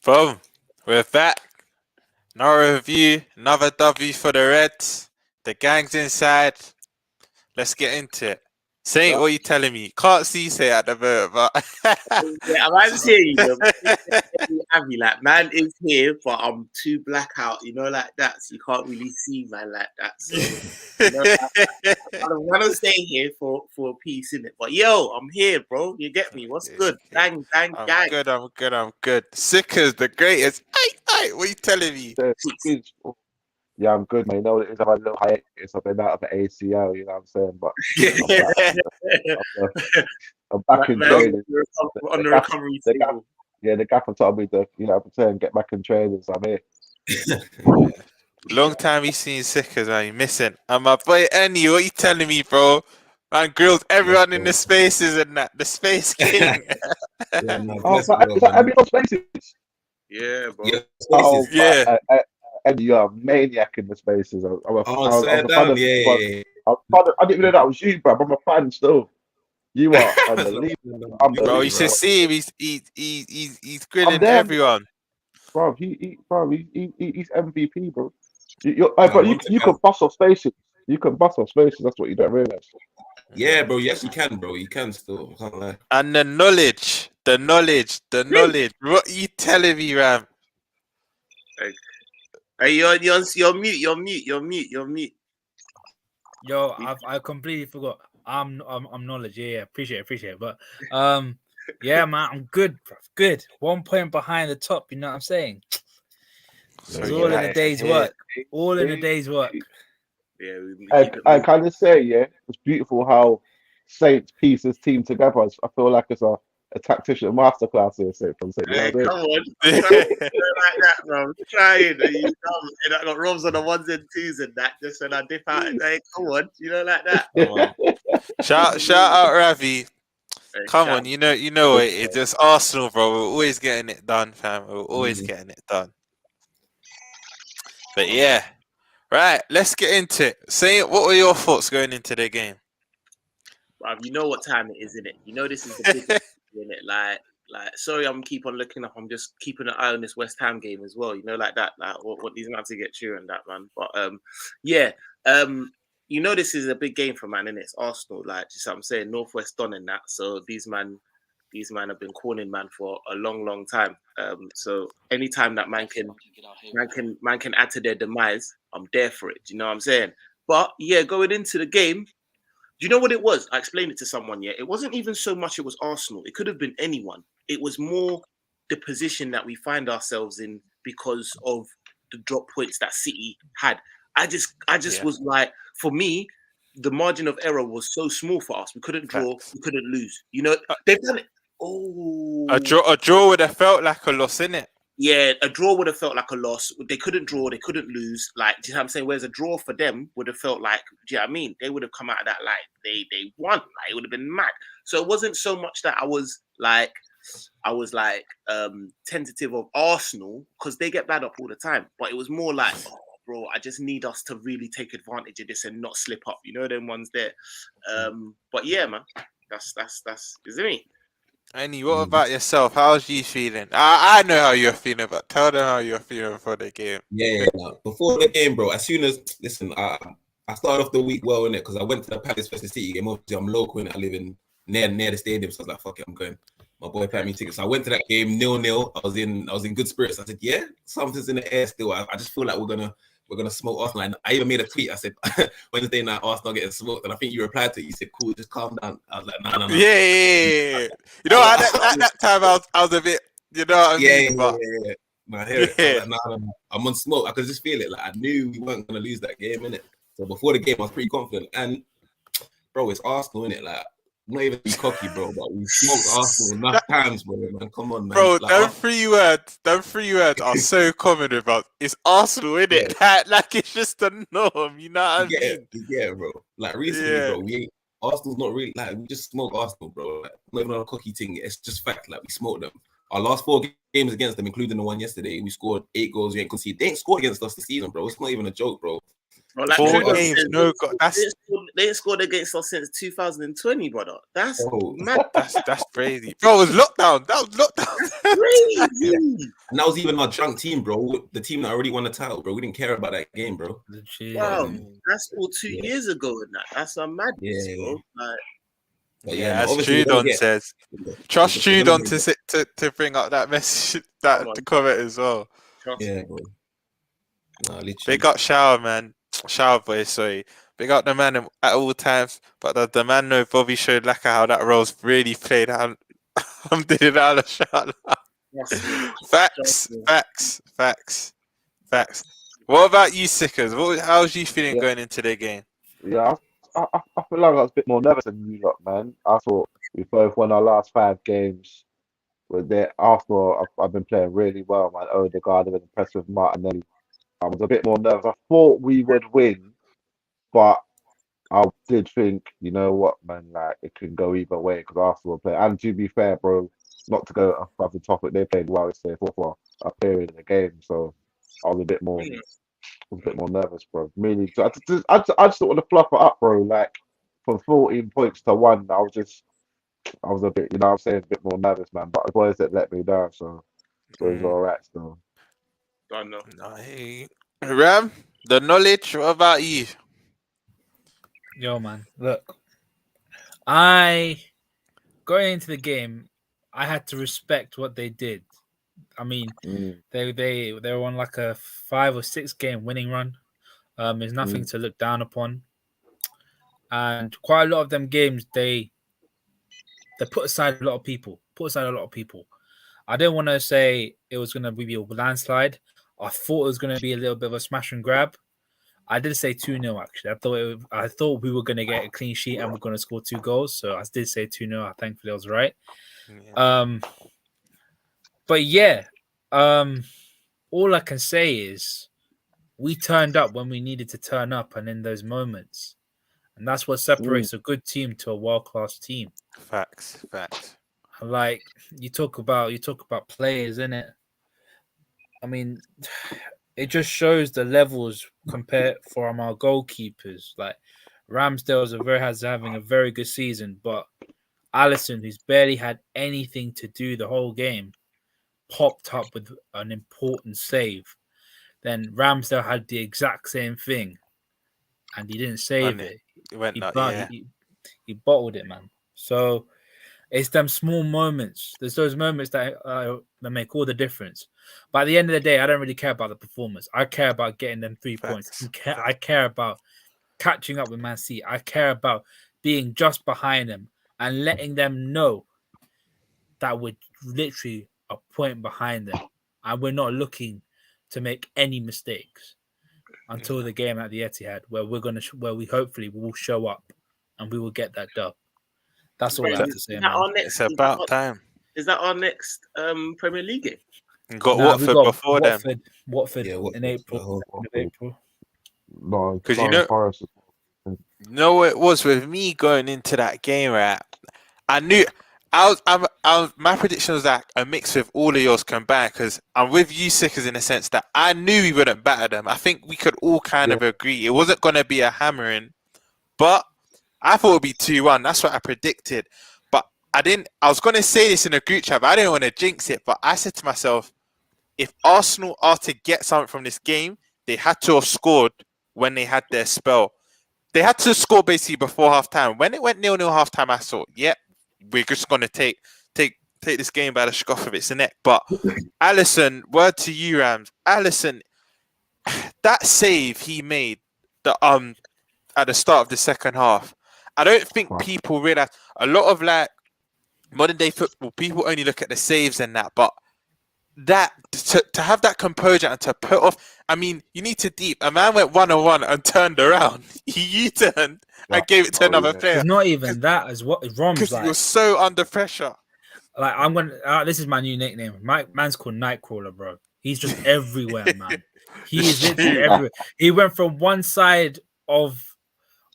Boom. We're back. Another review, another W for the Reds. The gang's inside. Let's get into it. Saint, what are you telling me? Can't see Saint at the moment, but Yeah, I'm saying you know, happy, like man is here, but I'm too black out, you know, like that. So you can't really see man like that. So you know, I don't want to stay here for a piece in it. But yo, I'm here, bro. You get me? What's good? Bang, bang, I'm gang. good. Sickers, the greatest. Aye, what are you telling me? Yeah, I'm good, man. You know, it's a little hiatus. I've been out of the ACL, you know what I'm saying? But I'm back in Man, training. on the recovery table. The gaffer told me to, return, get back in training, so I'm here. Long time we seen Sickers, man. You missing. And my boy Annie, what you telling me, bro? Man grilled everyone in the spaces and that. The Space King. Is that everyone spaces? Yeah, bro. Yeah, Oh, Yeah. And you're a maniac in the spaces. I didn't even know that was you, bro. I'm a fan still. You are unbelievable. Bro, you should see him. He's grilling everyone. Bro, he's MVP, bro. You can bust off spaces. You can bust off spaces. That's what you don't realize. Yeah, bro. Yes, you can, bro. You can still. I can't lie. And the knowledge. What are you telling me, Ram? Hey, you're mute. Yo, I completely forgot. I'm knowledge. Yeah, appreciate it. But yeah, man, I'm good, bro. Good. 1 point behind the top. You know what I'm saying? It's all in the day's work. All in the day's work. Yeah, I kind of say, it's beautiful how Saints piece this team together. I feel like it's a tactician masterclass here, from Saints. Hey, come on. Like that, bro. Trying. You know, and I got Robs on the ones and twos and that, just when I dip out. Hey, come on. You know, like that. Shout out Ravi. Hey, come on, you know what it is. It's Arsenal, bro. We're always getting it done, fam. We're always getting it done. But yeah. Right, let's get into it. Saint, what were your thoughts going into the game? You know what time it is, innit? You know this is the biggest, innit? Like, sorry, I'm keep on looking up. I'm just keeping an eye on this West Ham game as well. You know, like that. Like, what these men have to get through and that, man. But you know this is a big game for man, innit? It's Arsenal, like just what I'm saying, Northwest Don and that. So these man have been calling man for a long time. So anytime that man can add to their demise, I'm there for it. Do you know what I'm saying? But yeah, going into the game, do you know what it was? I explained it to someone. Yeah, it wasn't even so much it was Arsenal. It could have been anyone. It was more the position that we find ourselves in because of the drop points that City had. I just was like, for me, the margin of error was so small for us. We couldn't draw. We couldn't lose. You know, they've done it. Oh, a draw would have felt like a loss, innit? Yeah, a draw would have felt like a loss. They couldn't draw, they couldn't lose. Like, do you know what I'm saying? Whereas a draw for them would have felt like, do you know what I mean? They would have come out of that like they won. Like, it would have been mad. So it wasn't so much that I was tentative of Arsenal because they get bad up all the time. But it was more like, oh, bro, I just need us to really take advantage of this and not slip up. You know, them ones there. But yeah, man, that's is it me? Annie, what about yourself? How's you feeling? I know how you're feeling, but tell them how you're feeling before the game. Yeah. Before the game, bro. As soon as I started off the week well in it because I went to the Palace versus City game. Obviously, I'm local and I live in near the stadium, so I was like, "Fuck it, I'm going." My boy paid me tickets. So I went to that game 0-0. I was in good spirits. I said, "Yeah, something's in the air still." I just feel like we're gonna smoke Arsenal. And I even made a tweet. I said, Wednesday night Arsenal getting smoked. And I think you replied to it. You said, cool, just calm down. I was like, no. Yeah. You know, at that time, I was a bit, you know what I mean? Yeah. No, I hear it. I was like, no. I'm on smoke. I could just feel it. Like, I knew we weren't going to lose that game, innit? So before the game, I was pretty confident. And, bro, it's Arsenal, innit? Like, I'm not even cocky, bro, but we smoked Arsenal enough times, bro, man. Come on, man. Bro, like, them three words are so common about it's Arsenal, innit? Yeah. Like it's just the norm, you know what I mean? Yeah, bro. Like recently, bro, Arsenal's not really like we just smoke Arsenal, bro. Like, not even on a cocky thing. It's just fact. Like we smoked them. Our last 4 games against them, including the one yesterday, we scored 8 goals. We ain't conceded. They ain't scored against us this season, bro. It's not even a joke, bro. Well, like 4 Trudon games, said, no God, they ain't scored against us since 2020, brother. That's Oh. mad. that's crazy, bro. It was lockdown. That was lockdown. Crazy. And that was even our junk team, bro. The team that already won the title, bro. We didn't care about that game, bro. Legit. Wow, that's all 2 Yeah. years ago and that. That's a madness, Yeah. bro. Like, But Yeah, no, as obviously we're gonna Trudon get- says. we're Trust gonna Trudon get- to bring up that message, Come that on. the comment as well. trust Yeah, me. bro. Nah, literally. Big up Shower Boy, sorry. Big up the man at all times, but the man know Bobby showed Laka how that role's really played out. I'm doing all a shout out. Trust me. Facts, facts. What about you, Sickers? How's you feeling Yeah. going into the game? Yeah, I feel like I was a bit more nervous than you lot, man. I thought we both won our last 5 games. With there, Arsenal, I've been playing really well, man. Odegaard, I've been impressed with Martinelli. I was a bit more nervous. I thought we would win, but I did think, you know what, man, like it can go either way because Arsenal were playing. And to be fair, bro, not to go off the topic, they played well yesterday for a period of the game, so I was a bit more. I was a bit more nervous, bro. Really, I just don't want to fluff it up, bro. Like from 14 points to 1, I was a bit, you know what I'm saying, a bit more nervous, man. But the boys that let me down, so it was all right still. Don't know. No, hey. Ram, the knowledge, what about you? Yo, man, look, going into the game, I had to respect what they did. I mean, they were on like a 5 or 6 game winning run. There's nothing to look down upon, and quite a lot of them games they put aside a lot of people. I didn't want to say it was going to be a landslide. I thought it was going to be a little bit of a smash and grab. I did say 2-0 actually. I thought we were going to get a clean sheet and we're going to score 2 goals. So I did say 2-0. Thankfully I was right. Yeah. But yeah, all I can say is we turned up when we needed to turn up and in those moments. And that's what separates a good team to a world-class team. Facts. Like you talk about players, innit? I mean, it just shows the levels compared from our goalkeepers. Like Ramsdale is having a very good season, but Alisson, who's barely had anything to do the whole game, popped up with an important save. Then Ramsdale had the exact same thing, and he didn't save it. It went He bottled it, man. So it's them small moments. There's those moments that make all the difference. But at the end of the day, I don't really care about the performance. I care about getting them 3 points. I care about catching up with Man City. I care about being just behind them and letting them know that we're literally a point behind them. And we're not looking to make any mistakes until the game at the Etihad, where where we hopefully will show up and we will get that dub. That's all I have to say, man. It's about time. Is that our next Premier League game? We got Watford before them. Watford in April. No, because Forest. You know what it was with me going into that game, right? I knew my prediction was like a mix with all of yours combined because I'm with you, Sickers, in the sense that I knew we wouldn't batter them. I think we could all kind of agree it wasn't going to be a hammering, but I thought it would be 2-1. That's what I predicted. But I was going to say this in a group chat, but I didn't want to jinx it. But I said to myself, if Arsenal are to get something from this game, they had to have scored when they had their spell. They had to score basically before half-time. When it went 0-0 half-time, I thought, we're just going to take this game by the scruff of its neck. But Alisson, word to you, Rams. Alisson, that save he made at the start of the second half, I don't think people realize. A lot of like modern day football, people only look at the saves and that, but that to have that composure and to put off. I mean, you need to deep. A man went 1-on-1 and turned around. He U-turned and gave it to another player. It's not even that as what Rom's because like. he was so under pressure. Like I'm gonna. This is my new nickname. My man's called Nightcrawler, bro. He's just everywhere, man. He is literally everywhere. He went from one side of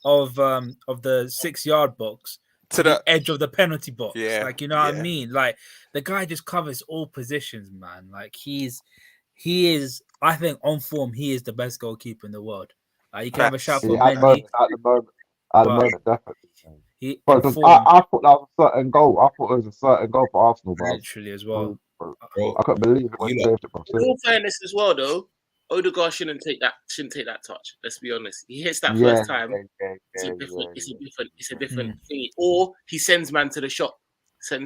the 6-yard box to the edge of the penalty box. Like, you know what I mean? Like the guy just covers all positions, man. Like he is, I think on form, he is the best goalkeeper in the world. You can have a shout for Yeah, at the Mendy, at the but moment, definitely. Man. he Bro, in 'cause form I thought that was a certain goal. I thought it was a certain goal for Arsenal, bro. literally as well. Bro, Bro, I couldn't believe it when you he lot, saved it, bro. In all fairness, as well, though, Odegaard shouldn't take that touch. Let's be honest. He hits that Yeah, first time. yeah, It's yeah, a different. yeah, It's a yeah. different. It's a different thing. Or he sends man to the shop. Yeah.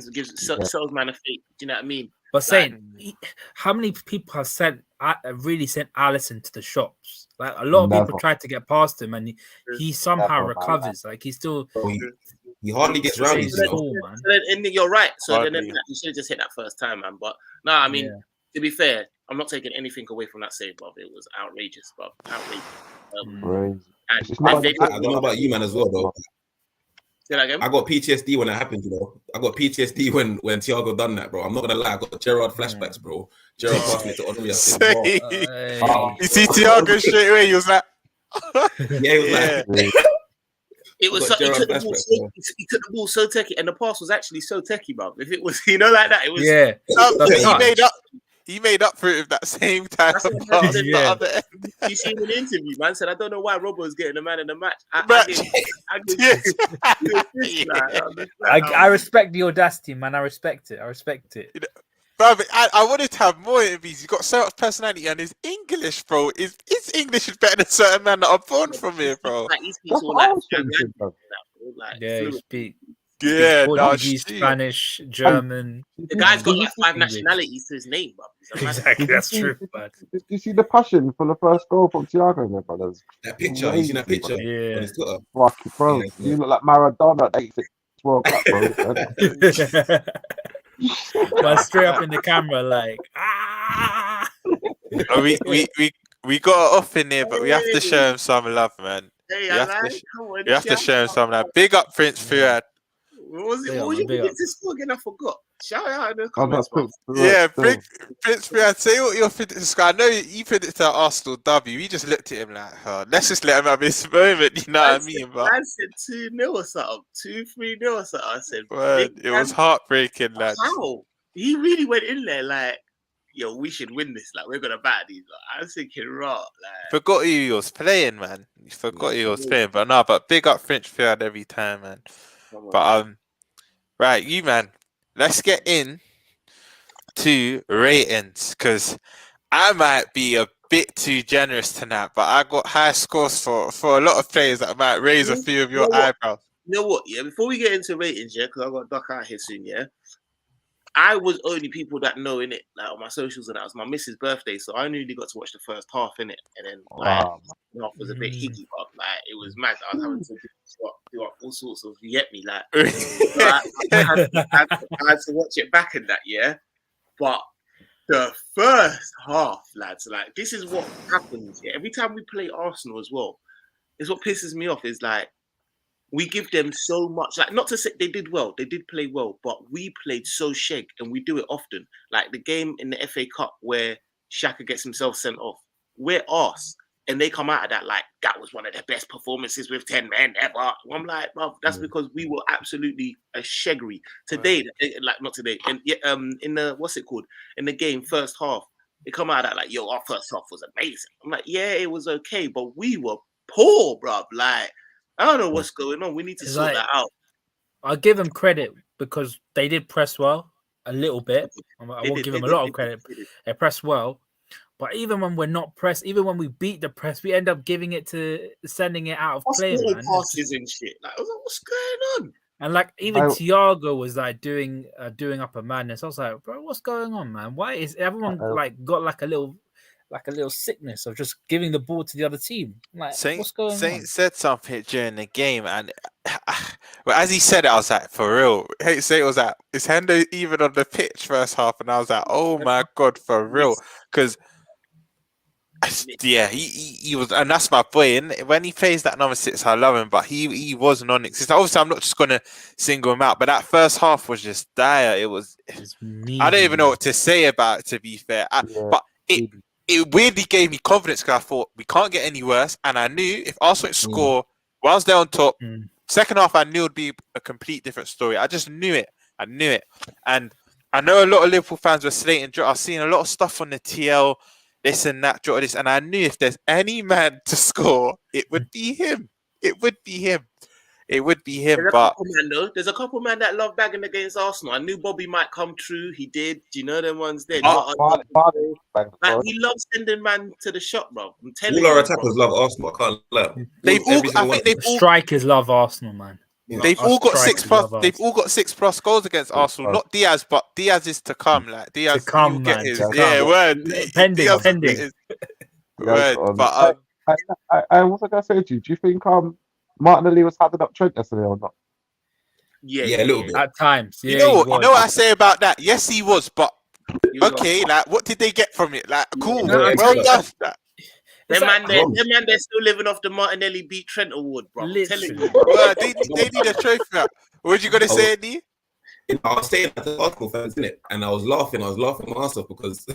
Sells man a fake. Do you know what I mean? But Like, saying, how many people have really sent Allison to the shops? Like a lot of people Never, tried to get past him, and he somehow never, man. recovers. Like he still bro, he hardly gets round these, stays you know. full, man. So then, and you're right. So then Hardly. you should have just hit that first time, man. But no, I mean, Yeah. to be fair, I'm not taking anything away from that save, bruv. It was outrageous, bruv. Outrageous. Crazy. And It's not they like I don't know about you, man, as well, though. say that again. I got PTSD when that happened, you know. I got PTSD when Thiago done that, bro. I'm not gonna lie, I got Gerrard flashbacks, bro. Gerrard passed me to Henry. I said, bro. Say, you see Thiago straight away. He was like, Yeah, he was yeah. like, It was got so, he, Gerrard took the ball flashbacks, so, bro. he took the ball so techie, and the pass was actually so techie, bruv. If it was, like that, it was. Yeah, But touch. he made up for it with that same time That's of what man pass said. the Yeah. other end. You see him in the interview, man said, "I don't know why Robbo was getting the man in the match." I I respect the audacity, man. I respect it. Bro, I wanted to have more interviews. He's got so much personality, and his English, bro, his English is better than certain men that are born from here, bro. Like he speaks That's all what I like, was thinking, bro. Yeah, you fluent. speak Yeah, no, Portuguese, shit. Spanish, German. The guy's got Did you like see- 5 nationalities to his name, bro. Exactly, Did you that's see- true, man. Did you see the passion for the first goal from Thiago in there, brothers? That picture, you seen that Crazy, picture Yeah. on his Twitter? Fuck, bro. Yeah, You look like Maradona at 86 World Cup, bro. But straight up in the camera, like ah. We got it off in there, but we have to show him some love, man. Hey, We I have like. to, Come on, we have to show him some love. Big up Prince Fuad. What was it? Big What up, was man, your big up. predicted score again? I forgot. Shout out in the Oh, comments, bro. Yeah, Prince Fuad, say what your predicted score. I know you predicted an Arsenal W. We just looked at him like, oh, let's just let him have his moment. You know what I mean? But Man said 2-0 or something. 2-3-0 or something. I said, word, big it was man, heartbreaking, lads. how? He really went in there like, yo, we should win this. Like, we're gonna bat these. Like, I was thinking, raw. Like, Forgot who he was playing, man. You forgot who he was playing, but no, but big up Prince Fuad every time, man. come on, But right, you man, let's get in to ratings because I might be a bit too generous tonight, but I got high scores for a lot of players that might raise a few of your You know what? eyebrows. you know what? Yeah, before we get into ratings, yeah, because I got to duck out here soon. Yeah, I was only people that know in it, like on my socials, and that was my missus' birthday, so I only really got to watch the first half in it, and then like the half was a bit hickey, but like it was mad. I was having to do up all sorts of, you get me, like so I had to watch it back in that, yeah. But the first half, lads, like this is what happens. Yeah, every time we play Arsenal as well, it's what pisses me off. Is like we give them so much. Like, not to say they did well, they did play well, but we played so shag, and we do it often. Like the game in the FA Cup where Xhaka gets himself sent off, we're arse. And they come out of that like that was one of the best performances with 10 men ever. I'm like, bro, that's because we were absolutely a shaggery today. Like not today, and in the what's it called in the game first half, they come out of that like, yo, our first half was amazing. I'm like, yeah, it was okay, but we were poor, bro. Like I don't know what's going on. We need to It's sort like- that out. I'll give them credit because they did press well a little bit. I They won't did, give they them a did, lot they of credit. did. They press well, but even when we're not pressed, even when we beat the press, we end up giving it to sending it out of play, Hospital man. passes and shit. Like, I was like, what's going on? And like even I- Thiago was like doing up a madness. I was like, bro, what's going on, man? Why is everyone like got like a little sickness of just giving the ball to the other team? Like, what's going on? Saint said something during the game, and well, as he said it, I was like, for real. Saint was like, is Hendo even on the pitch first half? And I was like, oh my god, for real, because. Yeah, he was, and that's my boy. And when he plays that number 6, I love him, but he wasn't on it. Obviously, I'm not just gonna single him out, but that first half was just dire. It was. I don't even know what to say about it. To be fair, but it weirdly gave me confidence because I thought we can't get any worse, and I knew if Arsenal score once they're on top, second half I knew it'd be a complete different story. I just knew it. And I know a lot of Liverpool fans were slating. I've seen a lot of stuff on the TL. this and that, jotted this, and I knew if there's any man to score, it would be him. It would be him. It would be him. There's a But couple man though. There's a couple man that love bagging against Arsenal. I knew Bobby might come true. He did. Do you know them ones there? Vardy banged Like for we love sending man to the shop, bro. I'm telling All our you, attackers bro. love Arsenal. I can't lie. they've all. Every I single one think of them. they've all. Strikers love Arsenal, man. Yeah. They've Us all got strikers 6+. love They've Arsenal. all got 6+ goals against Arsenal. Not Diaz, but Diaz is to come. Like Diaz, To come, he'll get man, his. to Yeah, come. word. Pending, Diaz will pending. get his Yeah, word. on. But I was I gonna say to you? Do you think Martinelli was having up Trent yesterday or not? Yeah, a little bit. At times, you yeah. know he what? You was. know what I say about that? Yes, he was. But He was okay, on. like what did they get from it? Like cool, No, I'm well telling done. It's Them like- man, they're still living off the Martinelli beat Trent award, bro. I'm telling Literally. you. Well, they need a trophy. What you gonna say, Eddie? I was saying that to Arsenal fans, innit? And I was laughing my ass off because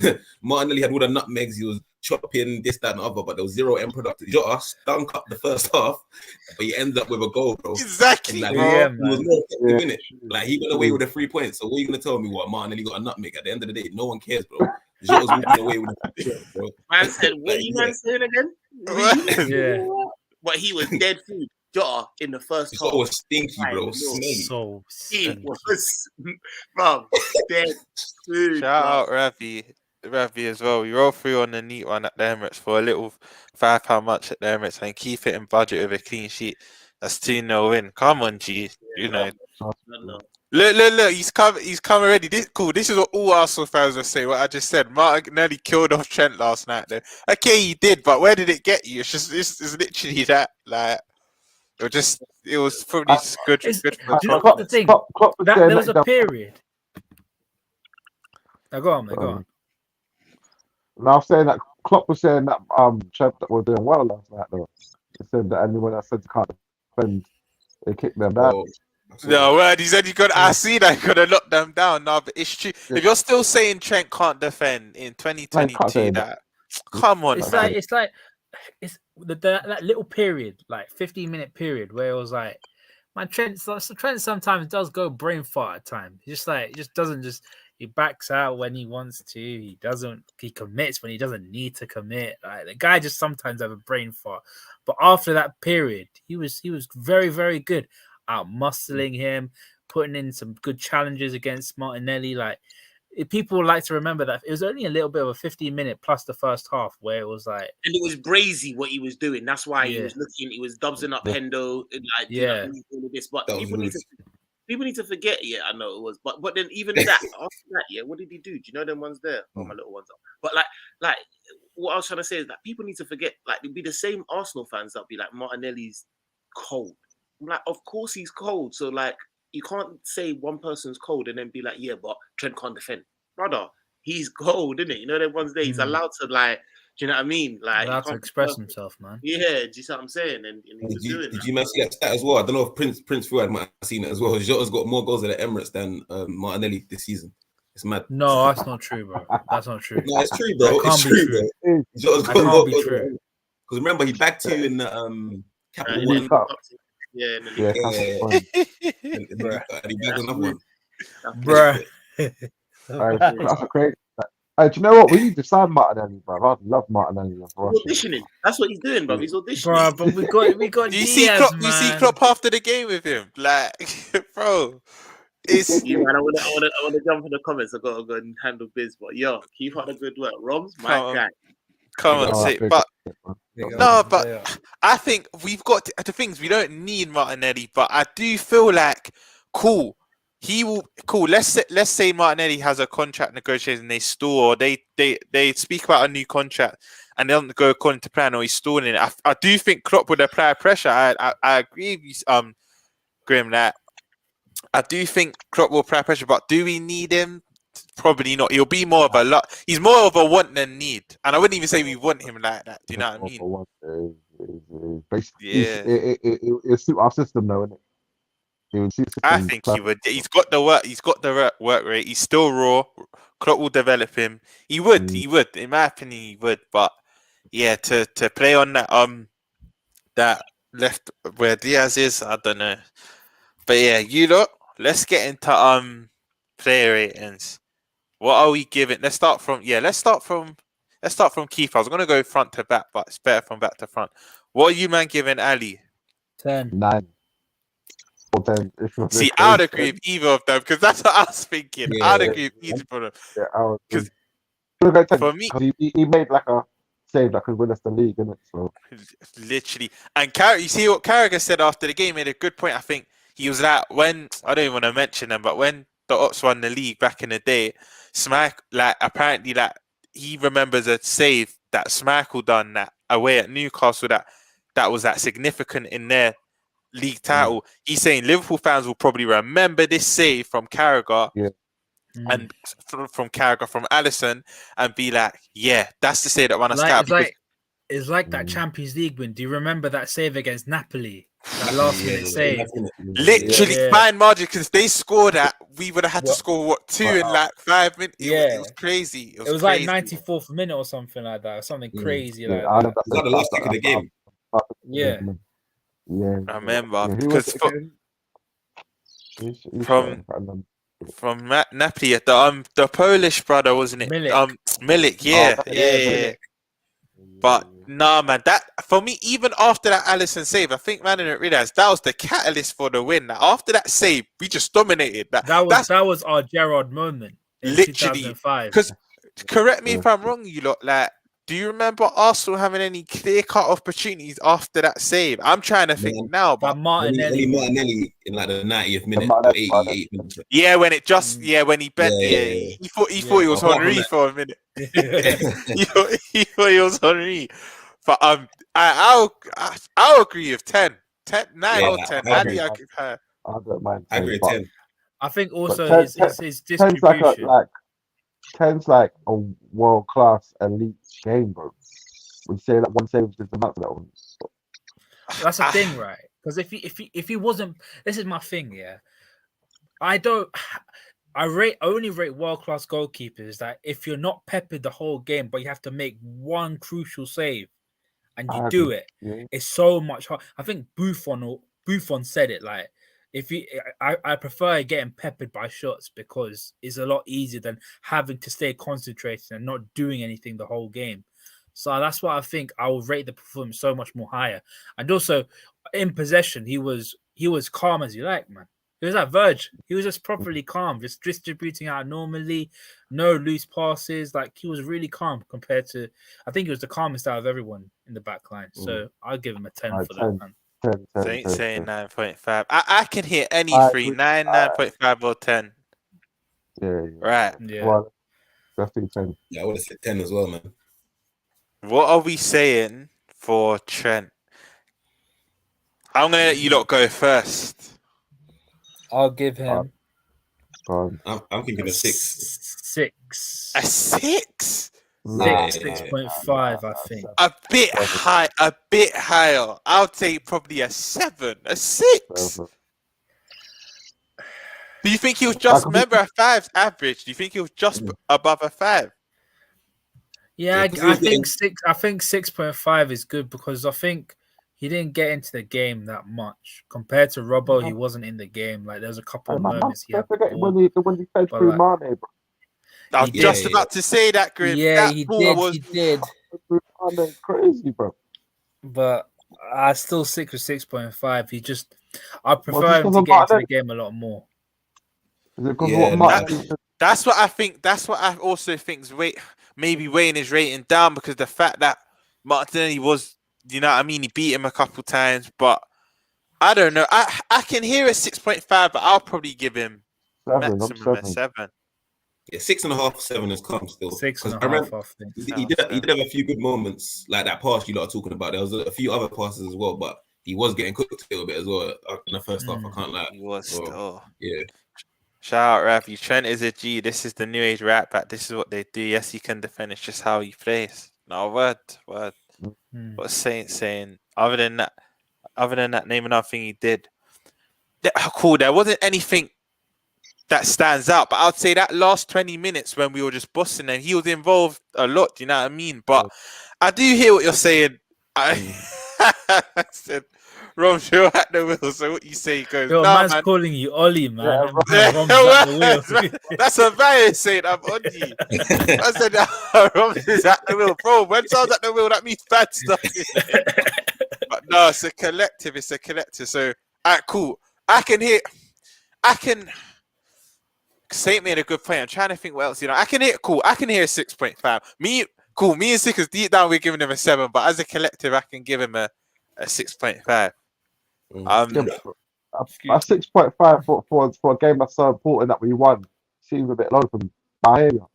Martinelli had all the nutmegs, he was chopping this, that, and the other, but there was zero end product. Jota stunk up the first half, but he ended up with a goal, bro. Exactly, Like, bro. Yeah, he was man. more effective, innit? Like, he got away with the 3 points. So, what are you going to tell me? What? Martinelli got a nutmeg. At the end of the day, no one cares, bro. Jota's walking away with a 3 points, bro. Man said, what Like, you man saying again? Yeah. But he was dead food. Jota in the first half. Jota was stinky, bro. Right, Smelly. So He stinky. was, bro, dead food. Shout bro. out Ravi as well. We roll through on the neat one at the Emirates for a little £5 much at the Emirates and keep it in budget with a clean sheet. That's 2-0 win. Come on, G. You know. No. Look. He's come already. This is what all Arsenal fans will say. What I just said. Martinelli killed off Trent last night. Though. Okay, he did, but where did it get you? It's literally that. Like it was probably just good. It's- Good Do you know for what the thing? Klopp was That saying there was that a period. Now go on, mate. Go on. And I was saying that Klopp was saying that Trent was doing well last night though. He said that anyone that said can't defend, they kick them down. Bro, No, word. He said I see that he could have knocked them down. No, but it's true. Yeah. If you're still saying Trent can't defend in 2022, come on, It's man. like it's that little period, like 15-minute period, where it was like, man, Trent sometimes does go brain fart at times. He just doesn't he backs out when he wants to. He commits when he doesn't need to commit. Like the guy just sometimes have a brain fart. But after that period, he was very, very good. Out muscling him, putting in some good challenges against Martinelli. Like people like to remember that it was only a little bit of a 15-minute plus the first half where it was like, And it was brazy what he was doing. That's why he Yeah. was looking. He was doubling up Hendo and like Yeah. all of this. But That was people need to forget. Yeah, I know it was. But then even that after that, yeah, what did he do? Do you know them ones there? Oh, my little ones up. But like what I was trying to say is that people need to forget. Like it'd be the same Arsenal fans that be like Martinelli's cold. I'm like, of course he's cold. So like you can't say one person's cold and then be like, yeah, but Trent can't defend, brother. He's cold, isn't it? You know that one's there. He's allowed to like. Do you know what I mean? Like allowed to express himself, man. Yeah, do you see what I'm saying? And he's doing Did that. you man see that stat as well? I don't know if Prince Fuad might have seen it as well. Jota's got more goals at the Emirates than Martinelli this season. It's mad. No, that's not true, bro. That's not true. No, it's true, bro. That can't It's be true, true. bro. Jota's That got more can't be goals. true. Because remember, he backed you in the Capital in One. the cup. Yeah, in the Yeah, league. that's fine. And he bagged another one. Bruh. That's crazy. Hey, do you know what? We need to sign Martinelli, bro. I love Martinelli. He's auditioning. That's what he's doing, bro. He's auditioning. Bro, but we got Do you see Diaz, Klopp? man. You see Klopp after the game with him, like, bro. It's Yeah, man, I want to jump in the comments. I got to go and handle biz, but yo, keep up the good work, Roms, my Come on. guy. come on, Oh, say, big- but Big no, up. but I think we've got the things we don't need Martinelli, but I do feel like cool. He will cool. Let's say Martinelli has a contract negotiation, they stall, or they speak about a new contract and they don't go according to plan, or he's stalling it. I do think Klopp would apply pressure. I agree with you, Graham. That I do think Klopp will apply pressure, but do we need him? Probably not. He'll be more of a lot. He's more of a want than need, and I wouldn't even say we want him like that. Do you know what I mean? Yeah. It suit our system, though, isn't it? It would suit I system think he would. He's got the work. He's got the work rate. He's still raw. Klopp will develop him. He would. He would. In my opinion, he would. But yeah, to play on that left where Diaz is, I don't know. But yeah, you lot. Let's get into player ratings. What are we giving? Let's start from let's start from Keith. I was gonna go front to back, but it's better from back to front. What are you man giving Ali? 10. 9 or 10. See, I would agree with either of them because that's what I was thinking. Yeah. I'd agree with either of them. Yeah, I would 'Cause go 10 for me- because he made like a save that could win us the league, innit? So Literally. And you see what Carragher said after the game made a good point. I think he was like, when I don't even want to mention them, but when the Ops won the league back in the day, apparently he remembers a save that Schmeichel done that away at Newcastle that was that significant in their league title. He's saying Liverpool fans will probably remember this save from Carragher and from Carragher, from Alisson, and be like, yeah, that's the save that won us title. It's like that Champions League win. Do you remember that save against Napoli? That last minute save. Literally fine margin, because if they scored that, we would have had to score 2 in like 5 minutes. It was crazy. It was like 94th minute or something like that. Something crazy like that. Was that the last kick of the game? Yeah. I remember who because was from Napoli, the Polish brother, wasn't it? Milik. Milik, yeah. But nah, man, that for me, even after that Alisson save, I think man didn't realize that was the catalyst for the win. Like, after that save, we just dominated. That was our Gerrard moment in literally 2005. Because correct me if I'm wrong, you lot. Like, do you remember Arsenal having any clear-cut opportunities after that save? I'm trying to think now, but Martinelli in like the 90th minute, or 88th minute. Yeah, when it just when he bent, he thought he was Henry for a minute. he thought he was Henry. But I'll agree with 10. 9 or 10. I don't mind. I agree with 10. I think also 10 his 10's distribution. like 10's like a world class elite game, bro. Would you say that one save is the max for that one? That's the thing, right? Because if he wasn't, this is my thing, yeah. I only rate world class goalkeepers that if you're not peppered the whole game, but you have to make one crucial save, and you do it, it's so much hard. I think Buffon said it like, I prefer getting peppered by shots because it's a lot easier than having to stay concentrated and not doing anything the whole game. So that's why I think I will rate the performance so much more higher. And also in possession, he was calm as you like, man. He was like Verge. He was just properly calm, just distributing out normally, no loose passes. Like, he was really calm compared to, I think he was the calmest out of everyone in the back line. So I'll give him a 10 for that, man. 10, saying 9.5. I can hit any three, 9, 9.5 or 10. Yeah. Right. Yeah. Well, definitely 10. Yeah, I would have said 10 as well, man. What are we saying for Trent? I'm gonna let you lot go first. I'll give him I'm thinking a 6. 6. A 6? 6.5, I think. A bit higher. I'll take probably a 7, a 6. Do you think he was just, remember a 5's average? Do you think he was just above a 5? Yeah, I think 6. I think 6.5 is good because I think he didn't get into the game that much compared to Robbo. He wasn't in the game. Like, there's a couple of moments he had. When he fed through Mane, bro. I was just about to say that, Grim. Yeah, that he ball did. Mane, crazy, bro. But I still stick with 6.5. He just, I prefer him to get into the game a lot more. Is it because what Martin? That's what I think. That's what I also think is maybe weighing his rating down, because the fact that Martinelli was, you know what I mean, he beat him a couple times, but I don't know. I can hear a 6.5, but I'll probably give him maximum a 7. Yeah, 6.5, 7 has come still. 6.5, I think. He did have a few good moments, like that pass you lot are talking about. There was a few other passes as well, but he was getting cooked a little bit as well in the first half. I can't lie. He was still. Yeah. Shout out, Rafi. Trent is a G. This is the new age right back. This is what they do. Yes, he can defend. It's just how he plays. No, word. What's saying? Other than that, name another thing he did. Cool. There wasn't anything that stands out, but I'd say that last 20 minutes when we were just busting him, he was involved a lot. Do you know what I mean? But I do hear what you're saying. I said Romeo at the wheel. So what you say goes, Yo, nah, man's man. calling you Ollie, man. Yeah, and right. Rom's at the Words, wheel. man. That's a bias saying I'm on you. I said, Romeo's at the wheel. Bro, when someone's at the wheel, that means bad stuff. But no, it's a collective. It's a collective. So, alright, cool. I can. Saint made a good point. I'm trying to think what else. I can hear. Cool. I can hear 6.5. Me and Sickers deep down we're giving him a 7, but as a collective, I can give him a 6.5. Yeah, a 6.5 for a game that's so important that we won seems a bit low for me. I hear you.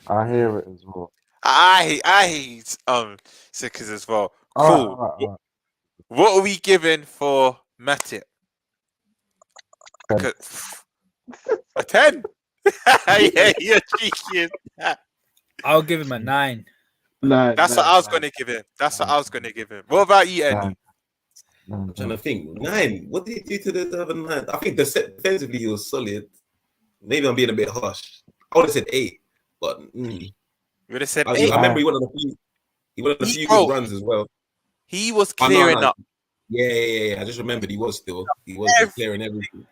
I hear it as well. I hate Sickers as well. All Cool. right. What are we giving for Matip? 10. A 10. Yeah, you're cheeky. I'll give him a 9. No, That's what I was going to give him. What about you, Eddie? I'm trying to think. 9. What did he do to the other 9? I think defensively he was solid. Maybe I'm being a bit harsh. I would have said 8, but You would have said I 8. remember he went on a few good runs as well. He was clearing up. Yeah. I just remembered he was clearing everything.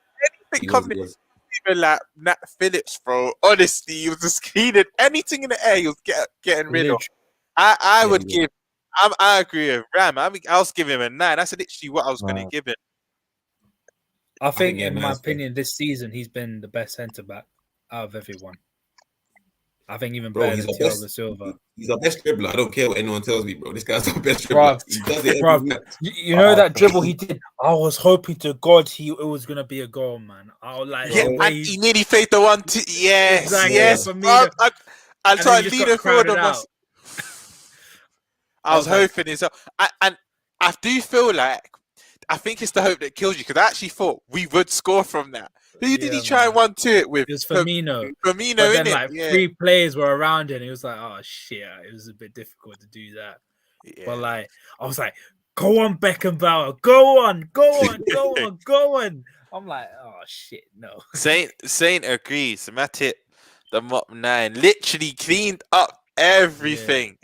Even like Nat Phillips, bro. Honestly, he was just cleaning anything in the air. He was getting rid of. I agree with Ram. I was giving him a 9. That's literally what I was going to give him. I think, in my opinion, this season he's been the best centre back out of everyone. I think even better than Thiago Silva. He's our best dribbler. I don't care what anyone tells me, bro. This guy's our best dribbler. He does it every match. You know that dribble he did? I was hoping to God it was going to be a goal, man. I was like, and he nearly faked the 1 2. Yes, exactly. yes. I tried leaning forward on us. I was hoping so. And I do feel like I think it's the hope that kills you, because I actually thought we would score from that. Who did he try and 1-2 it with? It was Firmino. But then, like, 3 players were around it, and he was like, oh, shit. It was a bit difficult to do that. Yeah. But, like, I was like, go on, Beckenbauer. Go on. I'm like, oh, shit, no. Saint agrees. Matip, the Mop 9, literally cleaned up everything.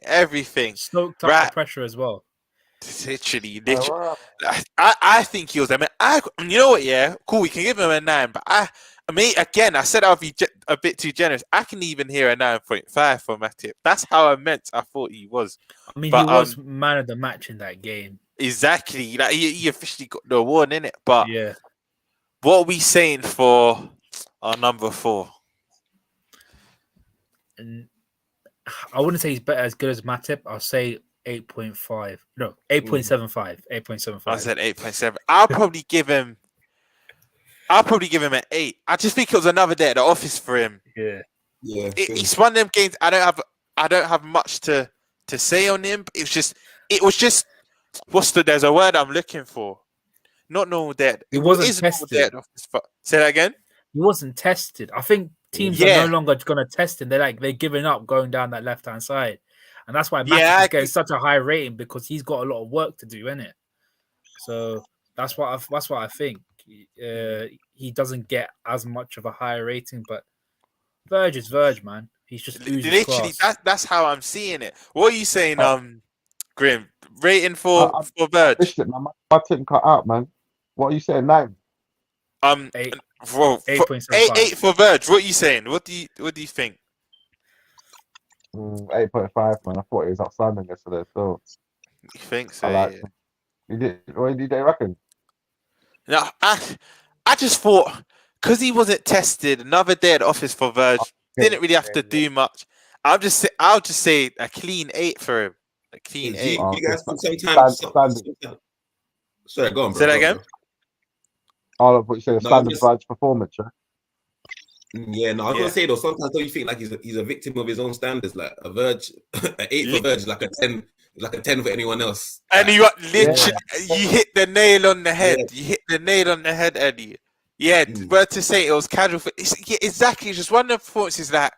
Stoked up the pressure as well. Literally. I think he was. You know what? Yeah, cool. We can give him a 9, but I said I'll be a bit too generous. I can even hear a 9.5 for Matip. That's how immense I thought he was. He was man of the match in that game. Exactly. Like he officially got the award in it. But yeah, what are we saying for our number 4? And I wouldn't say he's as good as Matip. I'll say 8.5. No, 8.75. 8.75. I said 8.7. I'll probably give him an 8. I just think it was another day at the office for him. Yeah. He's one of them games. I don't have much to say on him. But it was just there's a word I'm looking for. Not normal dead. It wasn't tested. Say that again. He wasn't tested. I think teams are no longer going to test him. They're giving up going down that left-hand side. And that's why Matip is getting such a high rating, because he's got a lot of work to do, innit? So that's what I think. He doesn't get as much of a higher rating, but Verge is Verge, man. He's just literally class. That's how I'm seeing it. What are you saying, Grim? Rating for Verge? Listen, man, my team cut out, man. What are you saying, 9? 8. 8 for Verge. What are you saying? What do you think? 8.5, man. I thought he was outstanding yesterday. So you think so? You did. What did they reckon? No, I just thought, because he wasn't tested, another day at the office for Verge, didn't really have to do much. I'll just say a clean 8 for him. A clean 8. You guys sometimes. Sorry, go on, bro. Say that again. All of what you say, standard Verge performance, right? Yeah, no, I was gonna say though, sometimes don't you think like he's a victim of his own standards? Like a Verge, an 8 for Verge is like a 10, like a 10 for anyone else. And you hit the nail on the head. Yeah. You hit the nail on the head, Eddie. Yeah, but to say it was casual. Exactly. It's just one of the performances that's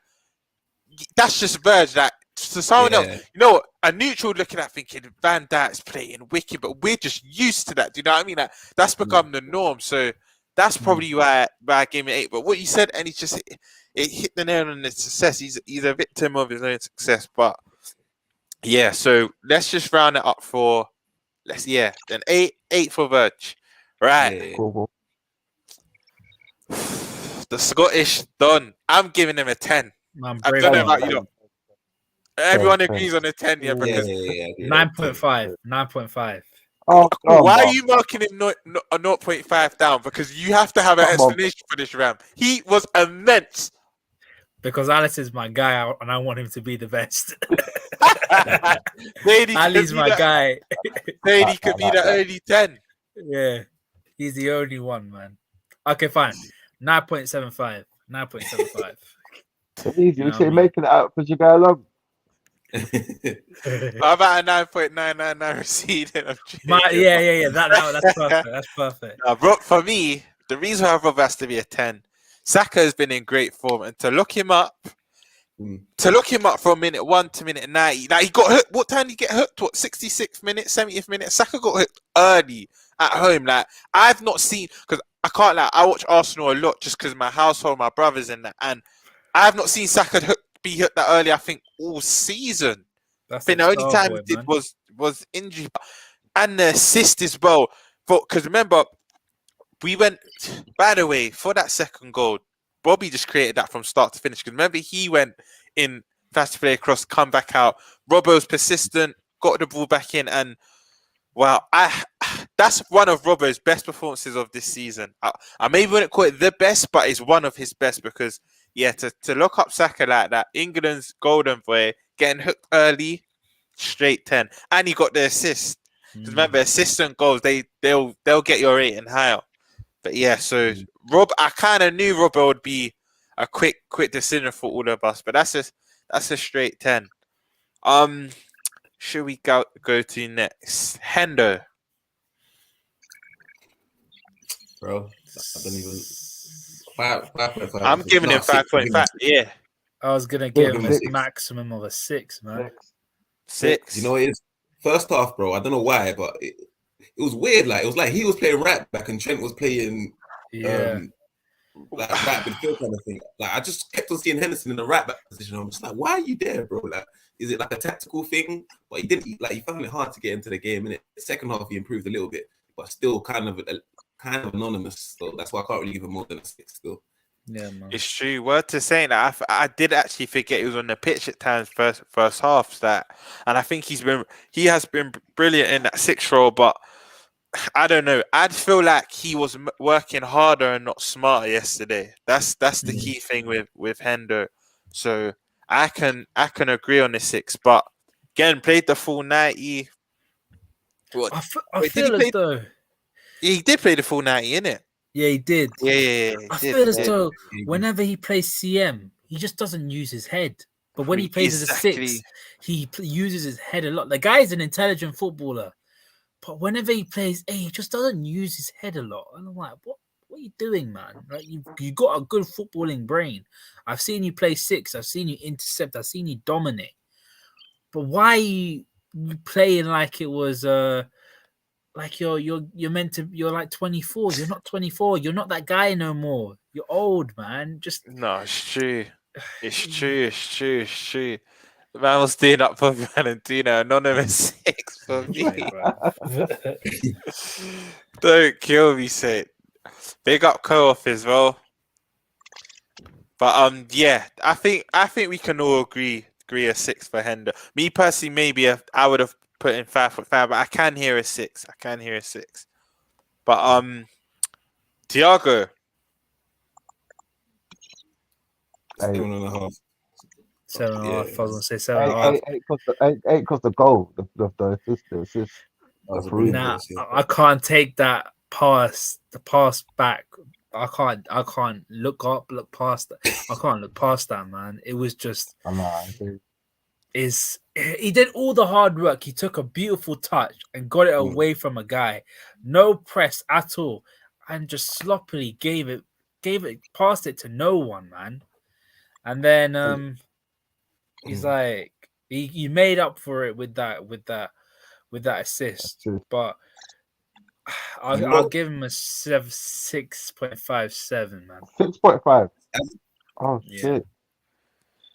just Verge. Like to someone else, you know, a neutral looking at thinking Van Dijk's playing wicked, but we're just used to that. Do you know what I mean? Like, that's become the norm. So that's probably why I gave him 8. But what you said, and it hit the nail on the success. He's a victim of his own success. But yeah, so let's just round it up for Then eight for Virch. Right. Yeah. Cool. The Scottish Don. I'm giving him a 10. Man, I brave don't know one. about you lot. Everyone 10. agrees on a 10, yeah, Ooh. because Yeah. 9.5. 9.5. Oh, Cool, why are come you marking him a 0.5 down? Because you have to have an Come on. explanation for this Ram. He was immense. Because Alice is my guy and I want him to be the best. Ali's my guy. He could be the early 10. Yeah. He's the only one, man. Okay, fine. 9.75. 9.75. Easy. You You know say what I mean? making it out as you go along. How about a 9.999 receding of Yeah. That's perfect. That's perfect. Rob, for me, the reason why Rob has to be a 10, Saka has been in great form, and to look him up from minute 1 to minute 90, like he got hooked. What time did he get hooked? What, 66th minute, 70th minute? Saka got hooked early at home. Like, I've not seen, because I can't lie, I watch Arsenal a lot just because my household, my brothers in that, and I've not seen Saka be hooked that early, I think, all season. I think the only time he did was injury, and the assist as well. Because remember, we went, by the way, for that second goal, Bobby just created that from start to finish. Because remember, he went in, fast play across, come back out. Robbo's persistent, got the ball back in, and wow, that's one of Robbo's best performances of this season. I maybe wouldn't call it the best, but it's one of his best because, yeah, to lock up Saka like that, England's golden boy, getting hooked early, straight 10. And he got the assist. Because remember, assists and goals, they'll get your rating higher. But yeah, so Rob, I kind of knew Robbo would be a quick decision for all of us, but that's a straight 10. Should we go to next? Hendo. Bro, I don't even 5.5. I'm giving him 5.5. Yeah. I was gonna give him a 6. maximum of a 6, man. 6. You know what it is? First half, bro, I don't know why, but it was weird. Like, it was like he was playing right back and Trent was playing like right midfield kind of thing. Like, I just kept on seeing Henderson in the right back position. I'm just like, why are you there, bro? Like, is it like a tactical thing? But he didn't. Like, he found it hard to get into the game. And the second half, he improved a little bit, but still kind of anonymous. So that's why I can't really give him more than a 6 still. Yeah, man. It's true. Word to saying that, I did actually forget he was on the pitch at times first halves. That, and I think he has been brilliant in that 6 role. But I don't know. I'd feel like he was working harder and not smarter yesterday. That's the key thing with Hendo. So I can agree on the 6. But again, played the full 90. What? I feel as though he did play the full 90, innit? Yeah, he did. Yeah. I feel as though whenever he plays CM, he just doesn't use his head. But when he plays as a 6, he uses his head a lot. The guy is an intelligent footballer, but whenever he plays A, he just doesn't use his head a lot. And I'm like, what are you doing, man? Like, you got a good footballing brain. I've seen you play 6. I've seen you intercept. I've seen you dominate. But why are you playing like it was like you're meant to, you're like 24. You're not 24. You're not that guy no more. You're old, man. Just no, it's true. It's true. The man was doing up for Valentino, anonymous 6 for me. Don't kill me, Sid. Big up Co-op as well. But yeah, I think we can all agree a 6 for Hendo. Me personally, maybe I would have put in 5.5, but I can hear a 6. But Thiago. 7.5. 7.5. I was gonna say 7.5. 8 because the goal, the assist. Nah, I can't take that pass. The pass back. I can't look past that. I can't look past that, man. It was just. He did all the hard work. He took a beautiful touch and got it away from a guy. No press at all, and just sloppily gave it, passed it to no one, man. And then he's like, he made up for it with that assist. But I'll give him a 6.57, man. 6.5. Oh shit!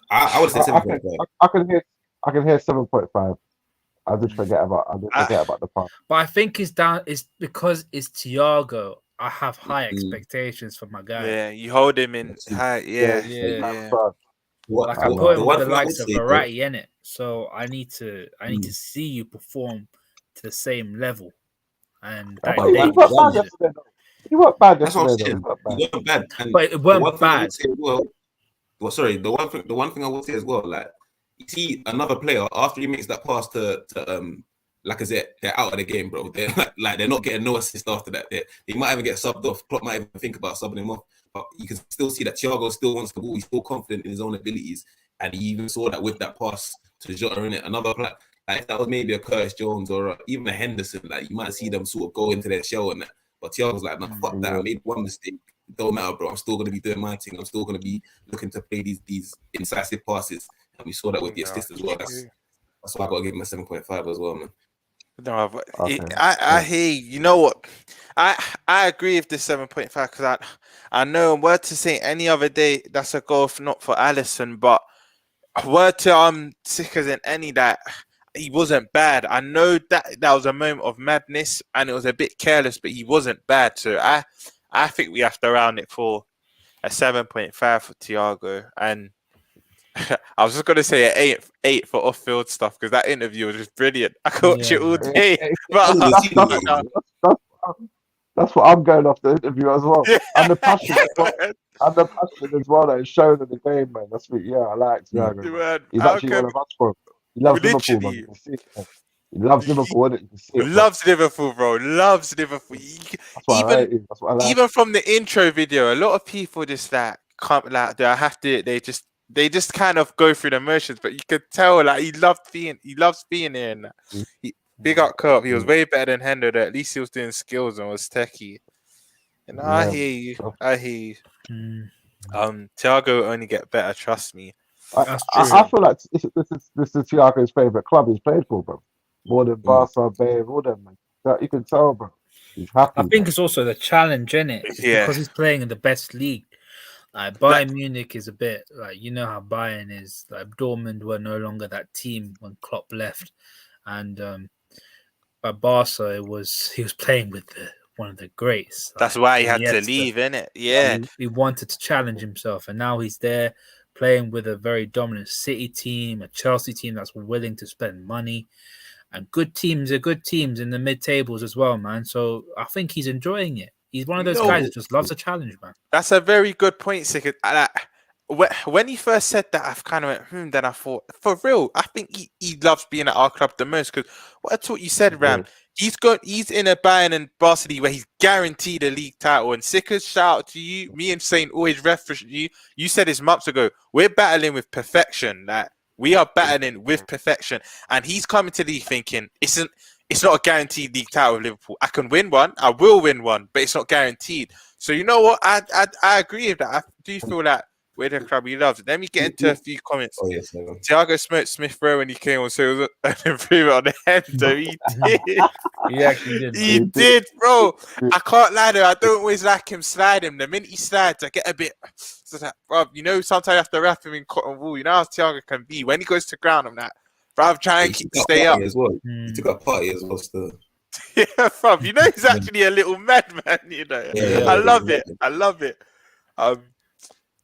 I would say 7.5. I can hear 7.5. I just forget about the past. But I think it's because it's Thiago. I have high expectations for my guy. Yeah, you hold him in high. Yeah, Yeah. What, Like I what- put the him one with the thing I would likes of say, bro, Verratti in it. So I need to see you perform to the same level. And that But is he one- weren't dangerous. bad yesterday, though. He weren't bad that's what I'm yesterday, though. He saying. weren't bad. He weren't bad. And But it the weren't one thing I bad. would say as well, sorry, the one thing I would say as well, like you see another player after he makes that pass to Lacazette, they're out of the game, bro. They're like they're not getting no assist after that. They might even get subbed off. Klopp might even think about subbing him off. But you can still see that Thiago still wants the ball. He's still confident in his own abilities, and he even saw that with that pass to Jota in it. Another player, like if that was maybe a Curtis Jones or even a Henderson, like you might see them sort of go into their shell and that. But Thiago's like, nah, fuck that. I made one mistake. Don't matter, bro. I'm still gonna be doing my thing. I'm still gonna be looking to play these incisive passes. And we saw that with the assist as well. That's why I gotta give him a 7.5 as well, man. No, but Okay. I hear you. You know what? I agree with the 7.5 because I know word to say any other day that's a goal not for Alisson, but word to sicker than any that he wasn't bad. I know that was a moment of madness and it was a bit careless, but he wasn't bad. So I think we have to round it for a 7.5 for Thiago. And I was just gonna say an eight for off-field stuff because that interview was just brilliant. I could watch it all day. But That's what I'm going off the interview as well. And the passion as well. And the passion as well that is shown in the game, man. That's what, I like Thiago. Man, He's actually one of us, bro. He loves Liverpool, man. You can see it, man. He loves Liverpool, innit? You can see it, man. Loves Liverpool, bro. Loves Liverpool. That's what I like. That's what I like. Even from the intro video, a lot of people just like can't like they just kind of go through the motions, but you could tell like he loves being there. And big up Cup, he was way better than Hendo. At least he was doing skills and was techie. And I hear you. Thiago will only get better. Trust me. I feel like this is Thiago's favorite club he's played for, bro. More than Barca, Bayern, all them, man. You can tell, bro. He's happy. I think it's also the challenge, innit? Because he's playing in the best league. Like Bayern Munich is a bit like how Bayern is. Like Dortmund were no longer that team when Klopp left, and by Barca he was playing with one of the greats. That's why he had to leave, innit? Yeah, he wanted to challenge himself, and now he's there playing with a very dominant City team, a Chelsea team that's willing to spend money, and good teams are good teams in the mid tables as well, man. So I think he's enjoying it. He's one of those guys that just loves a challenge, man. That's a very good point, Sick. When he first said that, I've kind of went, then I thought, for real, I think he loves being at our club the most. Because what I thought you said, Ram, he's in a Bayern and Barcelona where he's guaranteed a league title. And Sickers, shout out to you. Me and Saint always reference you. You said this months ago. We're battling with perfection. Like we are battling with perfection. And he's coming to league thinking it's not a guaranteed league title with Liverpool. I can win one. I will win one, but it's not guaranteed. So you know what? I agree with that. I do feel like we're the club he loves. Let me get into a few comments. Thiago smoked Smith Rowe when he came on, so it was an improvement on the head. So he did. He actually did. He did, bro. I can't lie though. I don't always like him sliding. The minute he slides, I get a bit. So that, bro, sometimes you have to wrap him in cotton wool. You know how Thiago can be. When he goes to ground, I'm like, bro, try and stay up. As well. He took up party as well, still. Yeah, fam. He's actually a little madman. I love it. I love it.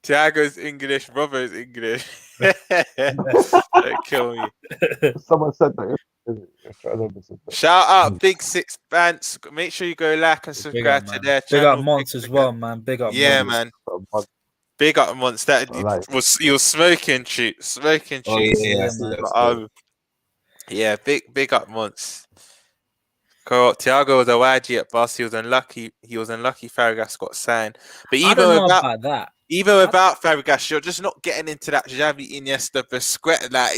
Thiago's English, Robbo's English. Don't kill me. Someone said that. Shout out Big Six Fans. Make sure you go like and subscribe to their channel. Big up Monts as well, man. Big up. Yeah, man. Big up Monts. He was smoking shoots. Yeah, big up Monts. Thiago was a YG at Barca. He was unlucky. Fabregas got signed, but even without Fabregas, you're just not getting into that Xavi, Iniesta, Busquets. Like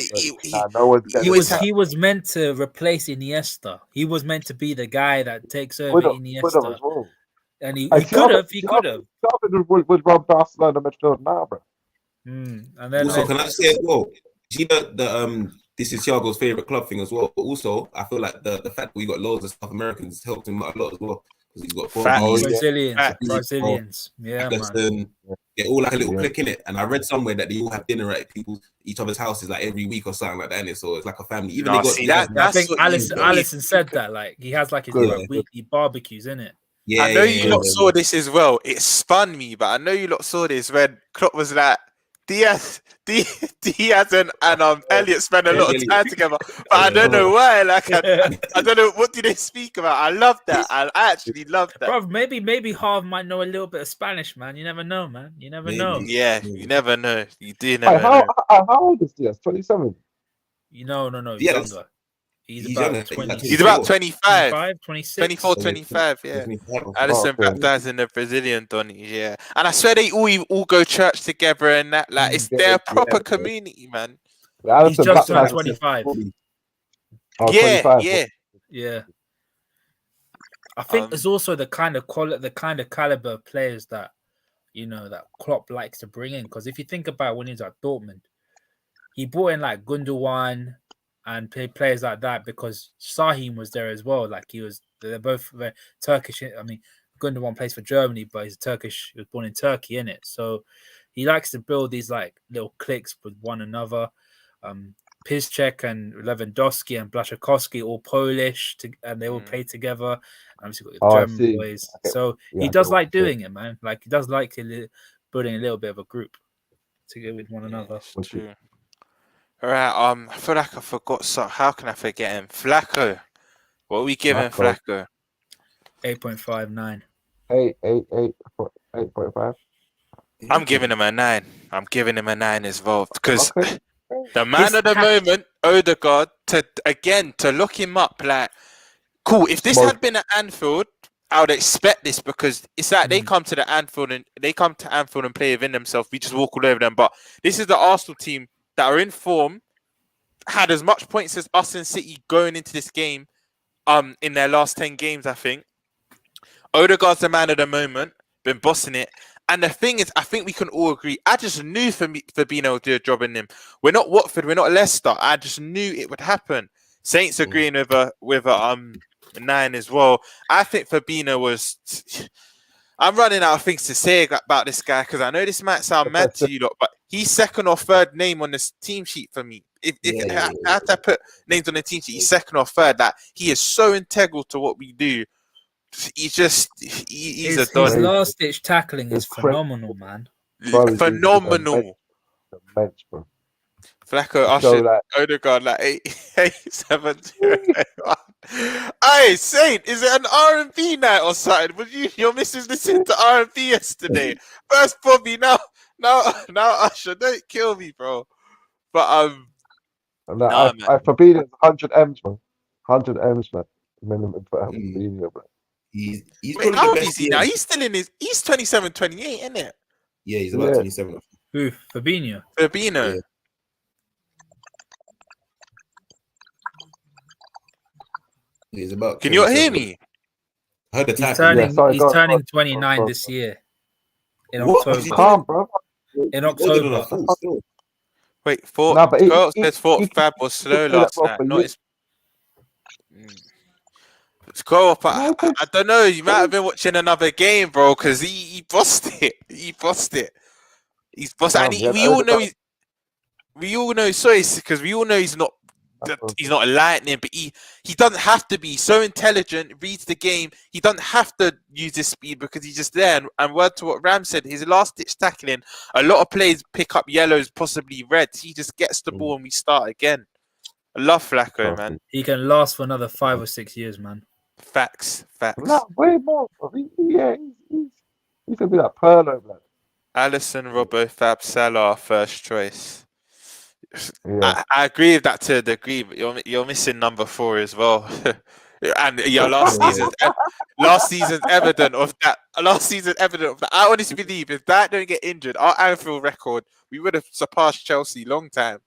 he was meant to replace Iniesta. He was meant to be the guy that takes over Iniesta. And he could have. Xavi would run Barcelona midfield now, bro. And then also, can I say as well? See this is Thiago's favorite club thing as well. But also, I feel like the fact that we got loads of South Americans helped him out a lot as well. Because he's got Brazilians. Yeah, man. They're all like a little Yeah. clique in it. And I read somewhere that they all have dinner at each other's houses like every week or something like that. Innit? So it's like a family. Even No, they got see, he has I that's think what you Allison, need. Allison said that like he has like his Good. like, weekly barbecues, innit? yeah, I know yeah, you lot saw this as well. It spun me, but I know you lot saw this when Klopp was like, Diaz and Elliot spent a lot of time together, but I don't know why. Like, I don't know what do they speak about. I love that. I actually love that. Bro, maybe Harv might know a little bit of Spanish, man. You never know, man. You never know. Yeah, you never know. You do Hey, never know. how old is Diaz? 27. You know, no, he's Yeah, younger. He's he's about younger. He's 20. like He's about 24. 25, 26. 24, 25. Yeah. Allison Oh, okay. baptized in the Brazilian Donny, yeah. And I swear they all go church together and that. Like, it's Yeah, they're a proper yeah. community, man. He's Allison just turned baptized. 25. Oh, Yeah, 25. yeah. Yeah. I think it's also the kind of caliber of players that that Klopp likes to bring in. Because if you think about when he was at Dortmund, he brought in like Gundogan and players like that because Sahin was there as well. Like they're both very Turkish. I mean, Gundogan plays for Germany, but he's Turkish. He was born in Turkey, innit? So he likes to build these like little cliques with one another. Piszczek and Lewandowski and Blaszczykowski all Polish, and they all play together. Obviously, got the German boys. So he does like doing it, man. Like he does like building a little bit of a group together with one another. True. All right. I feel like I forgot. So how can I forget him? Flacco. What are we giving Flacco? 8.59. 8.5. I'm giving him a 9. I'm giving him a 9 as well because the man of the moment, Odegaard, to look him up, like, cool. If this had been at Anfield, I would expect this because it's like they come to Anfield and play within themselves. We just walk all over them. But this is the Arsenal team that are in form, had as much points as us and City going into this game, in their last 10 games, I think. Odegaard's the man of the moment, been bossing it. And the thing is, I think we can all agree. I just knew Fabinho would do a job in him. We're not Watford, we're not Leicester. I just knew it would happen. Saints agreeing with a 9 as well. I think Fabinho was. I'm running out of things to say about this guy because I know this might sound mad to you lot, but he's second or third name on this team sheet for me. If I have to put names on the team sheet, he's second or third. That he is so integral to what we do. He's a don. His last ditch tackling is phenomenal, man. Bro, Phenomenal. Immense, bro. Flacco ushered Odegaard like 8, 7, 0, 1. Hey, Saint, is it an R&B night or something? Was your missus listening to R&B yesterday? First Bobby, now Usher. Don't kill me, bro. But Fabinho's 100 M's, man. 100 M's, man. Minimum for Fabinho, bro. He's wait, how old is he now? He's still in he's 27, 28, isn't it? Yeah, he's about 27. Who? Fabinho. Fabinho. Yeah. He's about. Can you hear me? I heard the he's turning 29 this year. In October. Calm, bro. In October. Wait, says Fab was slow last night. Not his. Go up. I don't know. You might have been watching another game, bro, because he bossed it. He bossed it. He's bossed it. And we all know. Sorry, because we all know he's not a lightning, but he doesn't have to be so intelligent. Reads the game. He doesn't have to use his speed because he's just there. And word to what Ram said, his last ditch tackling. A lot of players pick up yellows, possibly reds. He just gets the ball and we start again. I love Flacco, man. He can last for another 5 or 6 years, man. Facts. No, way more. He's gonna be like Perlo, man. Alisson, Robbo, Fab, Salah, first choice. Yeah. I agree with that to a degree, but you're missing number 4 as well. And last season's evident of that. I honestly believe if that don't get injured, our Anfield record, we would have surpassed Chelsea long time.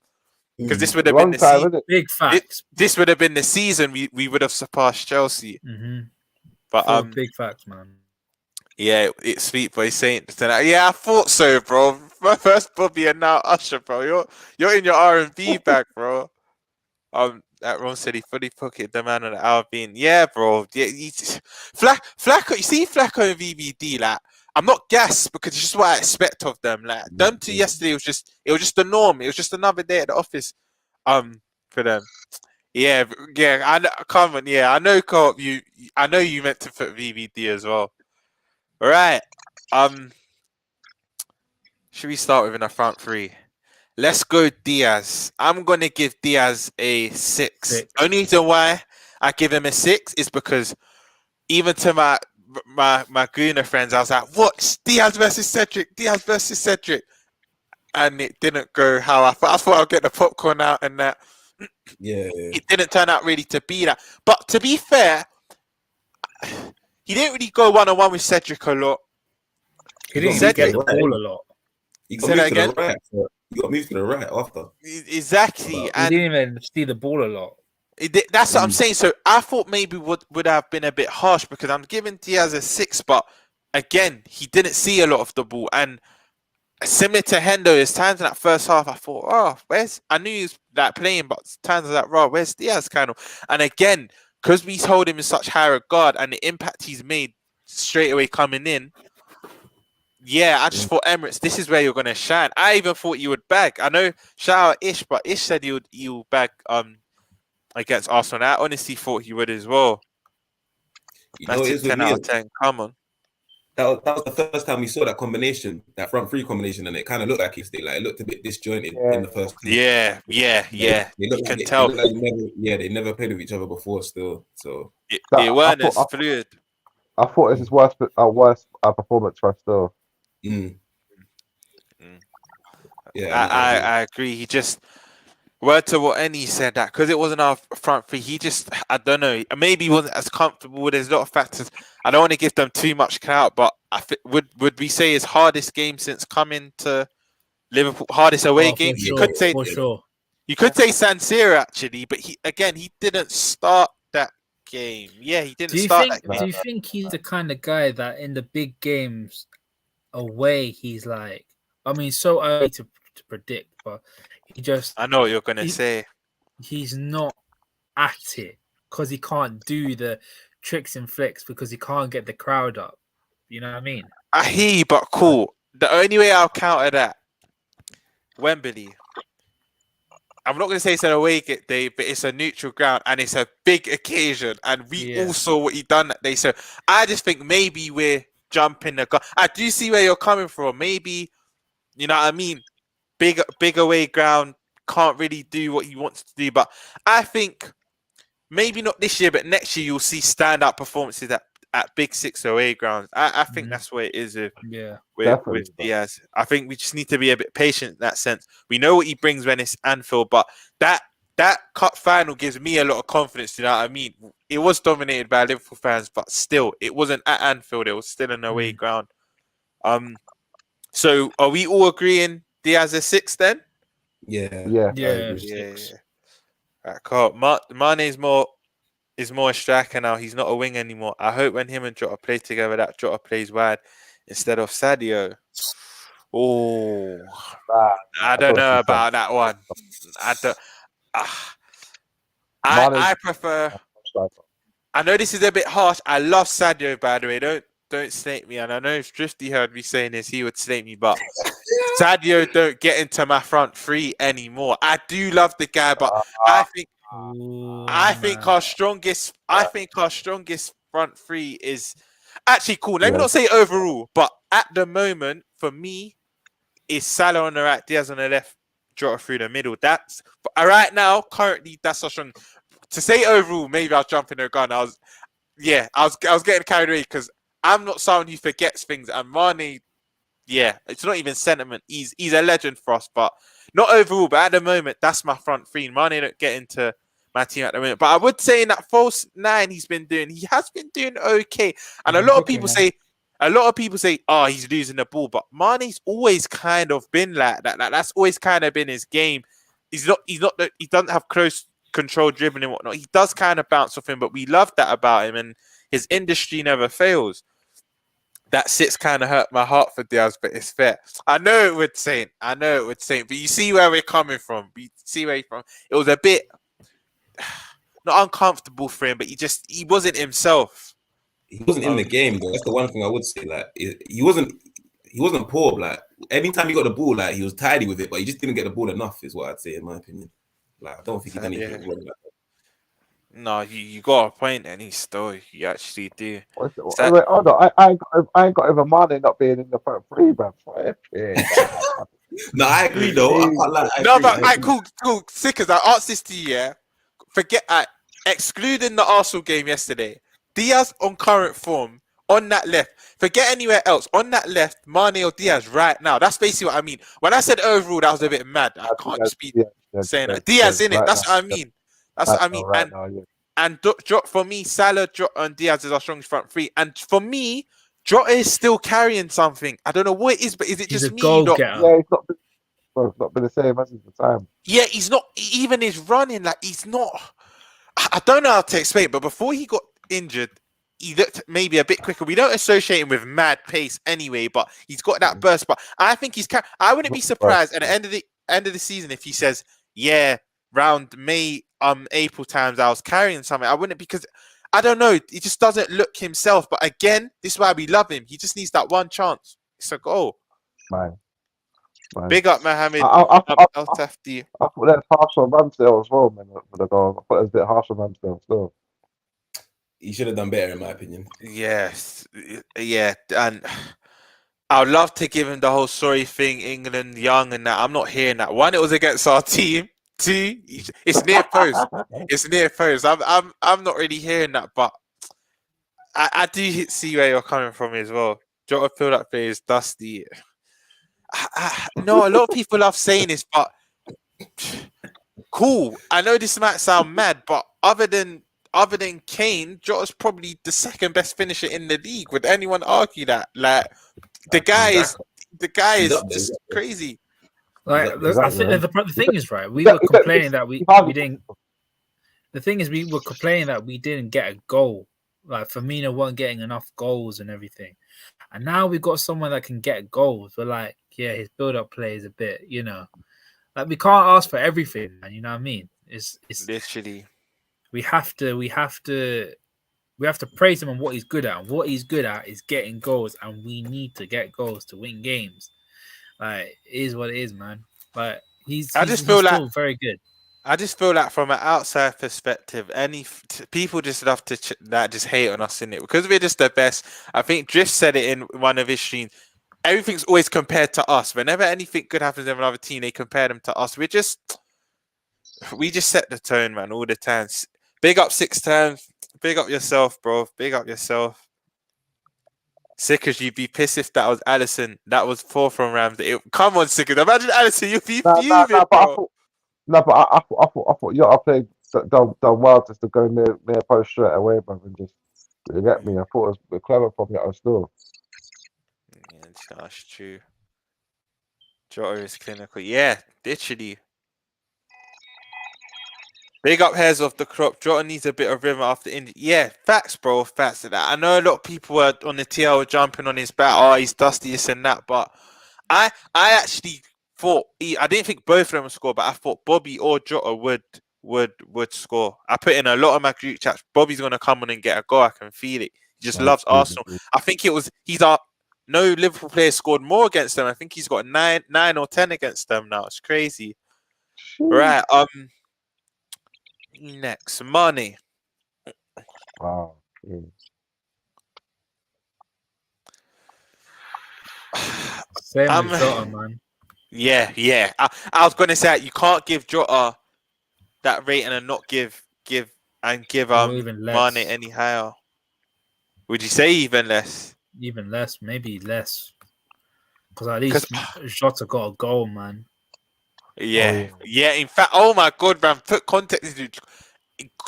Because this would have been the season. Big facts. This would have been the season we would have surpassed Chelsea. Mm-hmm. But big facts, man. Yeah, it's sweet boy Saint tonight. Yeah, I thought so, bro. First Bobby and now Usher, bro. You're in your R&B bag, bro. That Ron said he fully pocketed the man on the Alvin. Yeah, bro. Yeah, Flacco. You see Flacco and VVD, like I'm not gassed because it's just what I expect of them. Like them two yesterday was just the norm. It was just another day at the office. For them. Yeah. Come on. Yeah, I know, Co-op. I know you meant to put VVD as well. All right. Should we start with in the front three? Let's go Diaz. I'm gonna give Diaz a 6. Only reason why I give him a 6 is because even to my Gooner friends, I was like, "What? Diaz versus Cedric? Diaz versus Cedric?" And it didn't go how I thought. I thought I'd get the popcorn out and that. Yeah. It didn't turn out really to be that. But to be fair, he didn't really go one-on-one with Cedric a lot. He didn't even get the ball a lot. He got moved to the right. He got moved to the right after. Exactly. He didn't even see the ball a lot. That's what I'm saying. So I thought maybe would have been a bit harsh because I'm giving Diaz a 6, but again, he didn't see a lot of the ball. And similar to Hendo, there's times in that first half I thought, I knew he was like playing, but times like, where's Diaz kind of? And again, because we hold him in such high regard and the impact he's made straight away coming in. Yeah, I just thought Emirates, this is where you're gonna shine. I even thought you would bag. I know, shout out Ish, but Ish said he would bag against Arsenal. I honestly thought he would as well. That's a 10 out of 10. Come on. That was the first time we saw that combination, that front three combination, and it kind of looked like it looked a bit disjointed in the first. Yeah. You can tell. They never played with each other before. Still, so it weren't as fluid. I thought this is worst performance for us still. Yeah, I agree. He just word to what Annie said that because it wasn't our front three. He just, I don't know, maybe he wasn't as comfortable. There's a lot of factors. I don't want to give them too much clout, but would we say his hardest game since coming to Liverpool, hardest away game? Sure, you could say for sure. You could say San Siro actually, but he didn't start that game. Yeah, he didn't start that game. Do you think he's the kind of guy that in the big games away, he's like, I mean, so early to predict, but he just... I know what you're going to say. He's not at it because he can't do the tricks and flicks because he can't get the crowd up. You know what I mean? I hear you, but cool. The only way I'll counter that, Wembley. I'm not going to say it's an away day, but it's a neutral ground and it's a big occasion. And we all saw what he done that day. So I just think maybe we're jumping the gun. I do see where you're coming from. Maybe, you know what I mean? Big away ground, can't really do what he wants to do. But I think maybe not this year, but next year you'll see standout performances at Big Six away grounds. I think that's where it is with Diaz. I think we just need to be a bit patient in that sense. We know what he brings when it's Anfield, but that cup final gives me a lot of confidence. You know what I mean? It was dominated by Liverpool fans, but still, it wasn't at Anfield. It was still an away ground. So are we all agreeing Diaz is 6 then? Yeah. Right, cool. Mane's more a striker now. He's not a wing anymore. I hope when him and Jota play together, that Jota plays wide instead of Sadio. Oh, I don't know about that one. I prefer. I know this is a bit harsh. I love Sadio, by the way. Don't slate me. And I know if Drifty heard me saying this, he would slate me. But Sadio don't get into my front three anymore. I do love the guy, but I think our strongest front three is actually cool. Let me not say overall, but at the moment for me is Salah on the right, Diaz on the left, Jota through the middle. That's right now. Currently, that's our strong. To say overall, maybe I'll jump in the gun. I was getting carried away because I'm not someone who forgets things. And Mane, it's not even sentiment. He's a legend for us, but not overall. But at the moment, that's my front three. Mane don't get into my team at the moment. But I would say in that false 9 he has been doing okay. And a lot of people say, oh, he's losing the ball. But Mane's always kind of been like that. That's always kind of been his game. He doesn't have close control dribbling and whatnot. He does kind of bounce off him, but we love that about him. And his industry never fails. That 6 kind of hurt my heart for Diaz, but it's fair. I know it would, Saint. But you see where we're coming from. It was a bit not uncomfortable for him, but he wasn't himself. he wasn't in the game though. That's the one thing I would say. Like he wasn't poor. Like anytime he got the ball, like he was tidy with it, but he just didn't get the ball enough. Is what I'd say in my opinion. Like I don't think he did anything wrong. Like that. No, you got a point, and he's still you actually do. Wait, that- wait, hold on. I ain't got even Mane not being in the front three, man. No, I agree though. I can't lie. I No, agree, but I right, agree. cool. Sickers, I asked this to you, yeah. Forget excluding the Arsenal game yesterday. Diaz on current form on that left. Forget anywhere else. On that left, Mane or Diaz right now. That's basically what I mean. When I said overall, that was a bit mad. I can't just be saying that. Diaz in it. Right That's now, what I mean. That's what I mean. Right now, yeah. And for me, Salah, Jota, and Diaz is our strongest front three. And for me, Jota is still carrying something. I don't know what it is, but is it He's just a me? goal Not, getter. Yeah, it's not been the same as the time. yeah, he's not. Even his running, like he's not. I don't know how to explain, but before he got injured, he looked maybe a bit quicker. We don't associate him with mad pace anyway, but he's got that burst. But I think I wouldn't be surprised at the end of the season if he says, "Yeah, round May, April times I was carrying something." I wouldn't, because I don't know. He just doesn't look himself. But again, this is why we love him. He just needs that one chance. It's a goal. Man. Big up, Mohamed. I Al Tafti. thought that's harsh on Ramsdale as well, man, for the goal. I thought it was a bit harsh on Ramsdale still. He should have done better, in my opinion. Yes, yeah, and I would love to give him the whole sorry thing, England young and that. I'm not hearing that. One, it was against our team. Two, it's near post. It's near post. I'm not really hearing that, but I do see where you're coming from as well. Jota feel that play is dusty. No, a lot of people love saying this, but cool. I know this might sound mad, but other than Kane, Jota's probably the second best finisher in the league. Would anyone argue that? Like the guy is just crazy. Like Exactly. the thing is, right, we were complaining that we didn't. The thing is, we were complaining that we didn't get a goal. Like Firmino wasn't getting enough goals and everything, and now we've got someone that can get goals. But like, yeah, his build-up play is a bit, like we can't ask for everything, man. You know what I mean? It's Literally. we have to praise him on what he's good at. And what he's good at is getting goals, and we need to get goals to win games. Like, it is what it is, man. But he's still very good. I just feel like from an outside perspective, people just love to just hate on us in it because we're just the best. I think Drift said it in one of his streams. Everything's always compared to us. Whenever anything good happens in another team, they compare them to us. We just set the tone, man, all the time. Big up 6 times. Big up yourself, bro. Big up yourself. Sickers, you'd be pissed if that was Allison. That was 4 from Ramsey. Come on, Sickers. Imagine Allison, you'd be fuming, bro. I thought I played done well just to go near post straight away, bro, and just get me. I thought it was a bit clever from you. I was still. Yeah, that's true. Jota is clinical. Yeah, literally. Big up hairs off the crop. Jota needs a bit of rhythm after injury. Yeah, facts, bro. Facts to that. I know a lot of people were on the TL jumping on his back. Oh, he's dusty, this and that. But I actually thought I didn't think both of them would score, but I thought Bobby or Jota would score. I put in a lot of my group chats. Bobby's gonna come on and get a goal. I can feel it. He just loves Arsenal. I think no Liverpool players scored more against them. I think he's got 9 or 10 against them now. It's crazy. Right. Next, Money. Wow. Same as Jota, man. Yeah. I was gonna say you can't give Jota that rating and not give Mane any higher. Would you say even less? Even less, maybe less. Because at least Jota got a goal, man. Yeah. In fact, oh my god, man! Put context into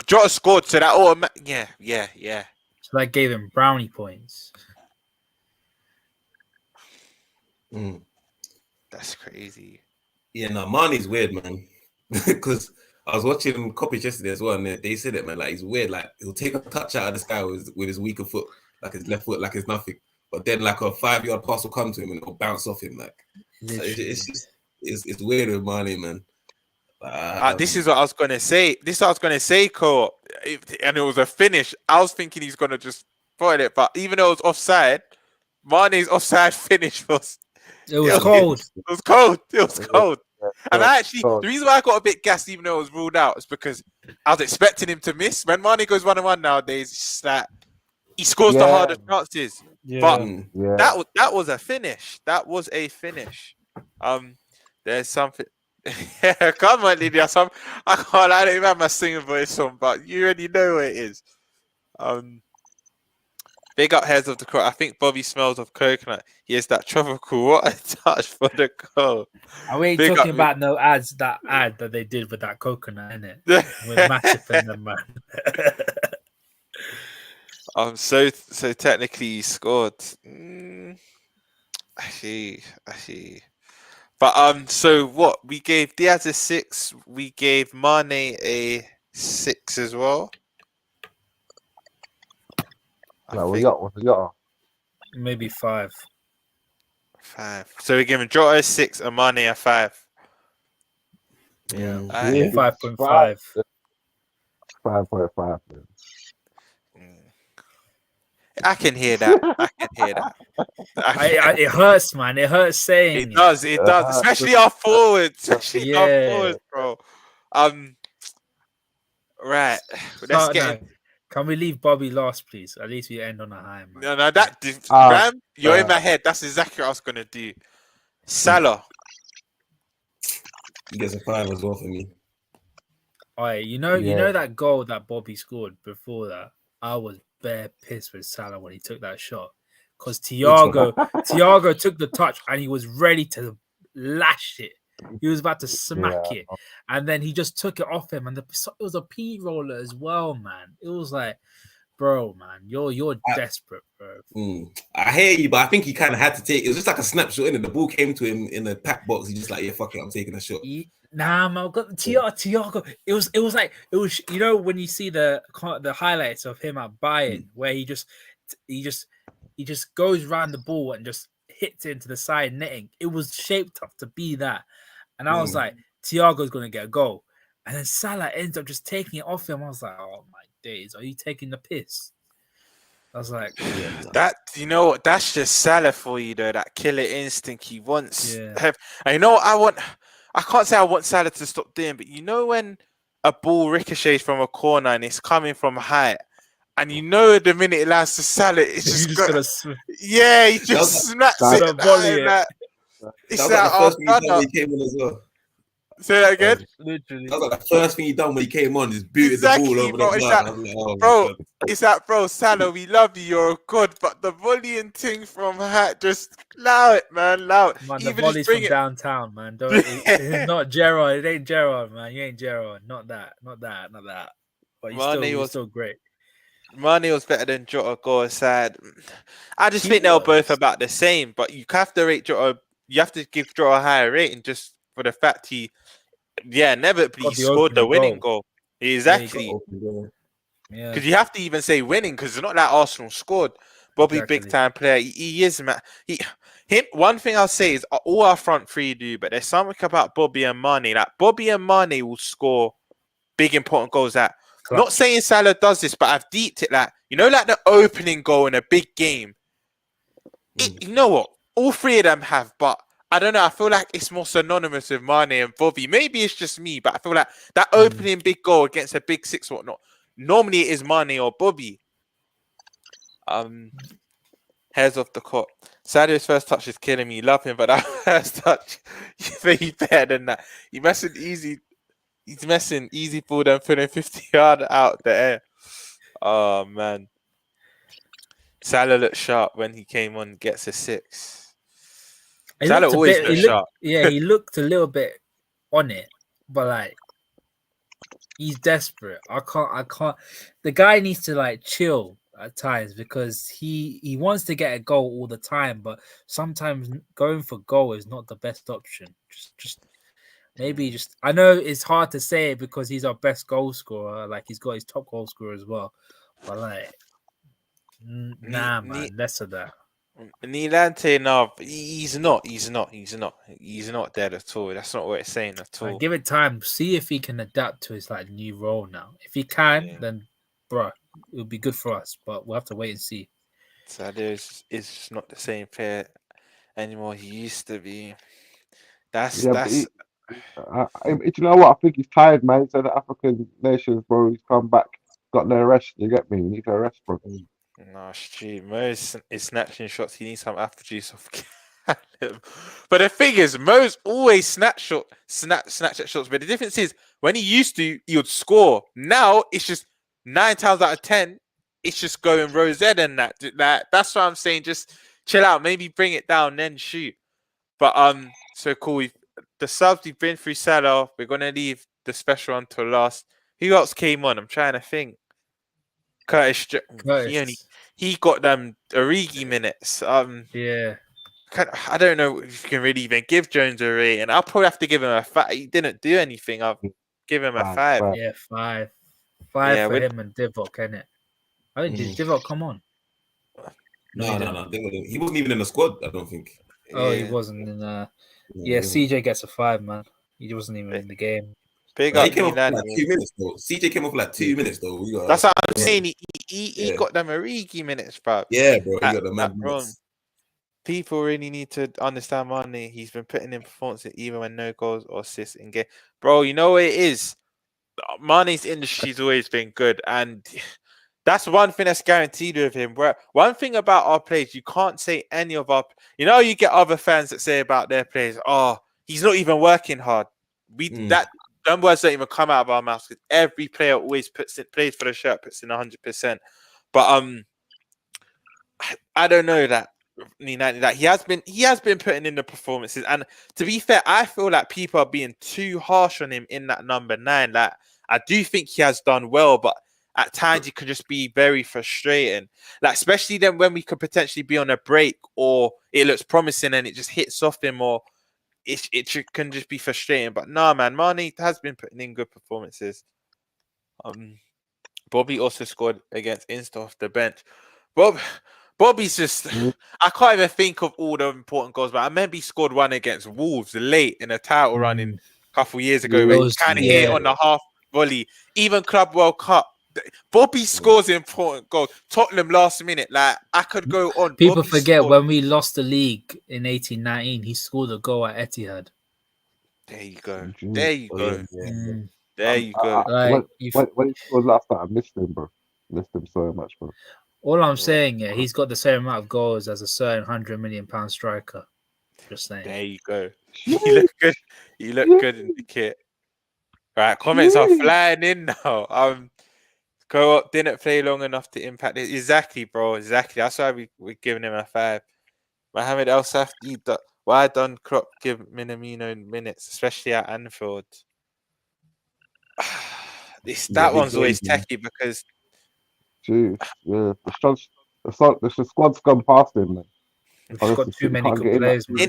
Jota scored, so that yeah. So that gave him brownie points. That's crazy. Yeah, no, Mane's weird, man. Because I was watching copies yesterday as well, and they said it, man. Like he's weird. Like he'll take a touch out of the sky with his weaker foot, like his left foot, like it's nothing. But then, like a 5-yard pass will come to him and it'll bounce off him. Like it's weird with Mane, man. This is what I was gonna say. Cole. And it was a finish. I was thinking he's gonna just spotted it, but even though it was offside, Mane's offside finish was It was cold. It was cold. It was Yeah, cold. yeah, And I actually, cold. the reason why I got a bit gassed, even though it was ruled out, is because I was expecting him to miss. When Mane goes 1-1 nowadays, it's just that he scores the Yeah. hardest chances. Yeah. But Yeah. that was a finish. That was a finish. There's something. Yeah, come on, Lydia. I can't. I don't even have my singing voice on, but you already know what it is. Big up heads of the court. I think Bobby smells of coconut. He is that tropical. What a touch for the goal. I ain't Big talking up- about no ads. That ad that they did with that coconut in it with Matip and them, man. So technically he scored. I see. But so what? We gave Diaz a 6. We gave Mane a 6 as well. I Like, think what we got? Maybe 5. 5. So we're giving Jota a 6 and Mane a 5. Yeah, Aye. 5.5. 5.5. I can hear that. It hurts, man. It hurts saying It does. Especially our forwards. Yeah. Bro. Right. Let's No, get. no. Can we leave Bobby last, please? At least we end on a high, man. No, Graham, you're in my head. That's exactly what I was gonna do. Salah. He gets a 5 as well for me. Alright, you know Yeah. that goal that Bobby scored before that. I was bare pissed with Salah when he took that shot because Thiago took the touch and he was ready to lash it. He was about to smack it, and then he just took it off him. And it was a P roller as well, man. It was like, bro, man, you're desperate, bro. I hear you, but I think he kind of had to take. It was just like a snapshot, and the ball came to him in the pack box. He just like, yeah, fuck it, I'm taking a shot. Nah, man, Thiago. It was you know when you see the highlights of him at Bayern where he just goes around the ball and just hits it into the side netting. It was shaped up to be that, and I was like, Thiago's gonna get a goal, and then Salah ends up just taking it off him. I was like, oh my days, are you taking the piss? I was like, that you know what? That's just Salah for you, though. That killer instinct he wants. Yeah. And you know what I can't say I want Salah to stop doing, but you know when a ball ricochets from a corner and it's coming from height, and you know the minute it lands to Salah, it's just he just smacks it. Volley it. Like, it's that was like the first thing he done our when he came on as well. Say that again. Literally, That was like the first thing he done when he came on, just booted the ball over bro, the it's line. that- I was like, oh, bro, my God. It's that, bro, Salah, we love you, you're good, but the volleying thing from hat, just allow it, man, allow it. man, the Even volley's just bring from it. downtown, man. It's not Gerard. It ain't Gerard, man. You ain't Gerard. Not that. But he's still great. Mane was better than Jota, go aside. I just think they were both about the same, but you have to rate Jota. You have to give Jota a higher rating just for the fact inevitably Got he the scored the opening winning goal. Exactly. Yeah. Because you have to even say winning because it's not like Arsenal scored. Bobby, Exactly. big time player. He is, man. One thing I'll say is all our front three do, but there's something about Bobby and Mane. Like Bobby and Mane will score big important goals. That not saying Salah does this, but I've deeped it. Like like the opening goal in a big game. You know what? All three of them have, but I don't know. I feel like it's more synonymous with Mane and Bobby. Maybe it's just me, but I feel like that opening big goal against a big six, whatnot. Normally it is Mane or Bobby. Hairs off the court. Sadio's first touch is killing me. Love him, but that first touch, he's better than that. He's messing easy ball and putting 50 yard out the air. Oh man. Salah looked sharp when he came on, gets a 6. Salah always looks sharp. Yeah, he looked a little bit on it, but like he's desperate. I can't. The guy needs to like chill at times because he wants to get a goal all the time, but sometimes going for goal is not the best option. Just I know it's hard to say it because he's our best goal scorer. Like he's got his top goal scorer as well, but like man, less of that. Nilante, no, he's not dead at all. That's not what it's saying at all. Give it time. See if he can adapt to his like new role now. If he can, then bruh, it would be good for us, but we'll have to wait and see. Sadio is just not the same player anymore he used to be. That's Yeah, but that's do you know what? I think he's tired, man. He said the African nations, bro. He's come back, got no rest. You get me? You need to rest, bro. no, Stu. Mo's is snatching shots. He needs some apple juice off Callum. But the thing is, Mo's always snatch at shots. But the difference is, when he used to, he would score. Now it's just 9 times out of 10, it's just going Rosette and that. That's what I'm saying. Just chill out. Maybe bring it down, then shoot. But so cool. The subs we've been through Salah. We're gonna leave the special until last. Who else came on? I'm trying to think. Curtis. He got them Origi minutes. Yeah. I don't know if you can really even give Jones a rating. I'll probably have to give him a 5. He didn't do anything. I'll give him a 5. Yeah, 5. 5 Yeah, for him and Divock, innit? I think did Divock come on? No. He wasn't even in the squad, I don't think. Oh, he wasn't in yeah, CJ gets a 5, man. He wasn't even in the game. Big He up came off for Milan. like 2 minutes though. CJ came off for like 2 minutes though. That's what I'm saying. He got them Origi minutes, bro. Yeah, bro. He got the mad wrong. minutes. People really need to understand Mane. He's been putting in performances even when no goals or assists in game. Bro, you know what it is? Mane's industry's always been good, and that's one thing that's guaranteed with him. Where one thing about our players, you can't say any of our. You know, you get other fans that say about their players, "Oh, he's not even working hard." Them words don't even come out of our mouths because every player always plays for the shirt, puts in 100%. But I don't know that he has been putting in the performances, and to be fair, I feel like people are being too harsh on him in that number 9. Like, I do think he has done well, but at times it can just be very frustrating. Like, especially then when we could potentially be on a break or it looks promising and it just hits off him, or it can just be frustrating. But nah, man, Mane has been putting in good performances. Bobby also scored against Insta off the bench. Bobby's just, I can't even think of all the important goals, but I remember he scored one against Wolves late in a title run a couple years ago where he kind of hit it on the half volley. Even Club World Cup, Bobby scores important goals. Tottenham last minute, like, I could go on. People Bobby forget scored. when we lost the league in 18-19, he scored a goal at Etihad. There you go. There you go. Yeah. There you go. When he scored last night, I missed him, bro. Missed him so much, bro. All I'm saying, he's got the same amount of goals as a certain £100 million striker. Just saying. There you go. You look good. You look good in the kit. Right, comments are flying in now. Co-op didn't play long enough to impact it. Exactly, bro. Exactly. That's why we're giving him a 5. Mohamed El Safdi, why done Klopp give Minamino minutes, especially at Anfield? That one's always techie because. Jeez, yeah, the squad's gone past him, man. We've got too many good players, man.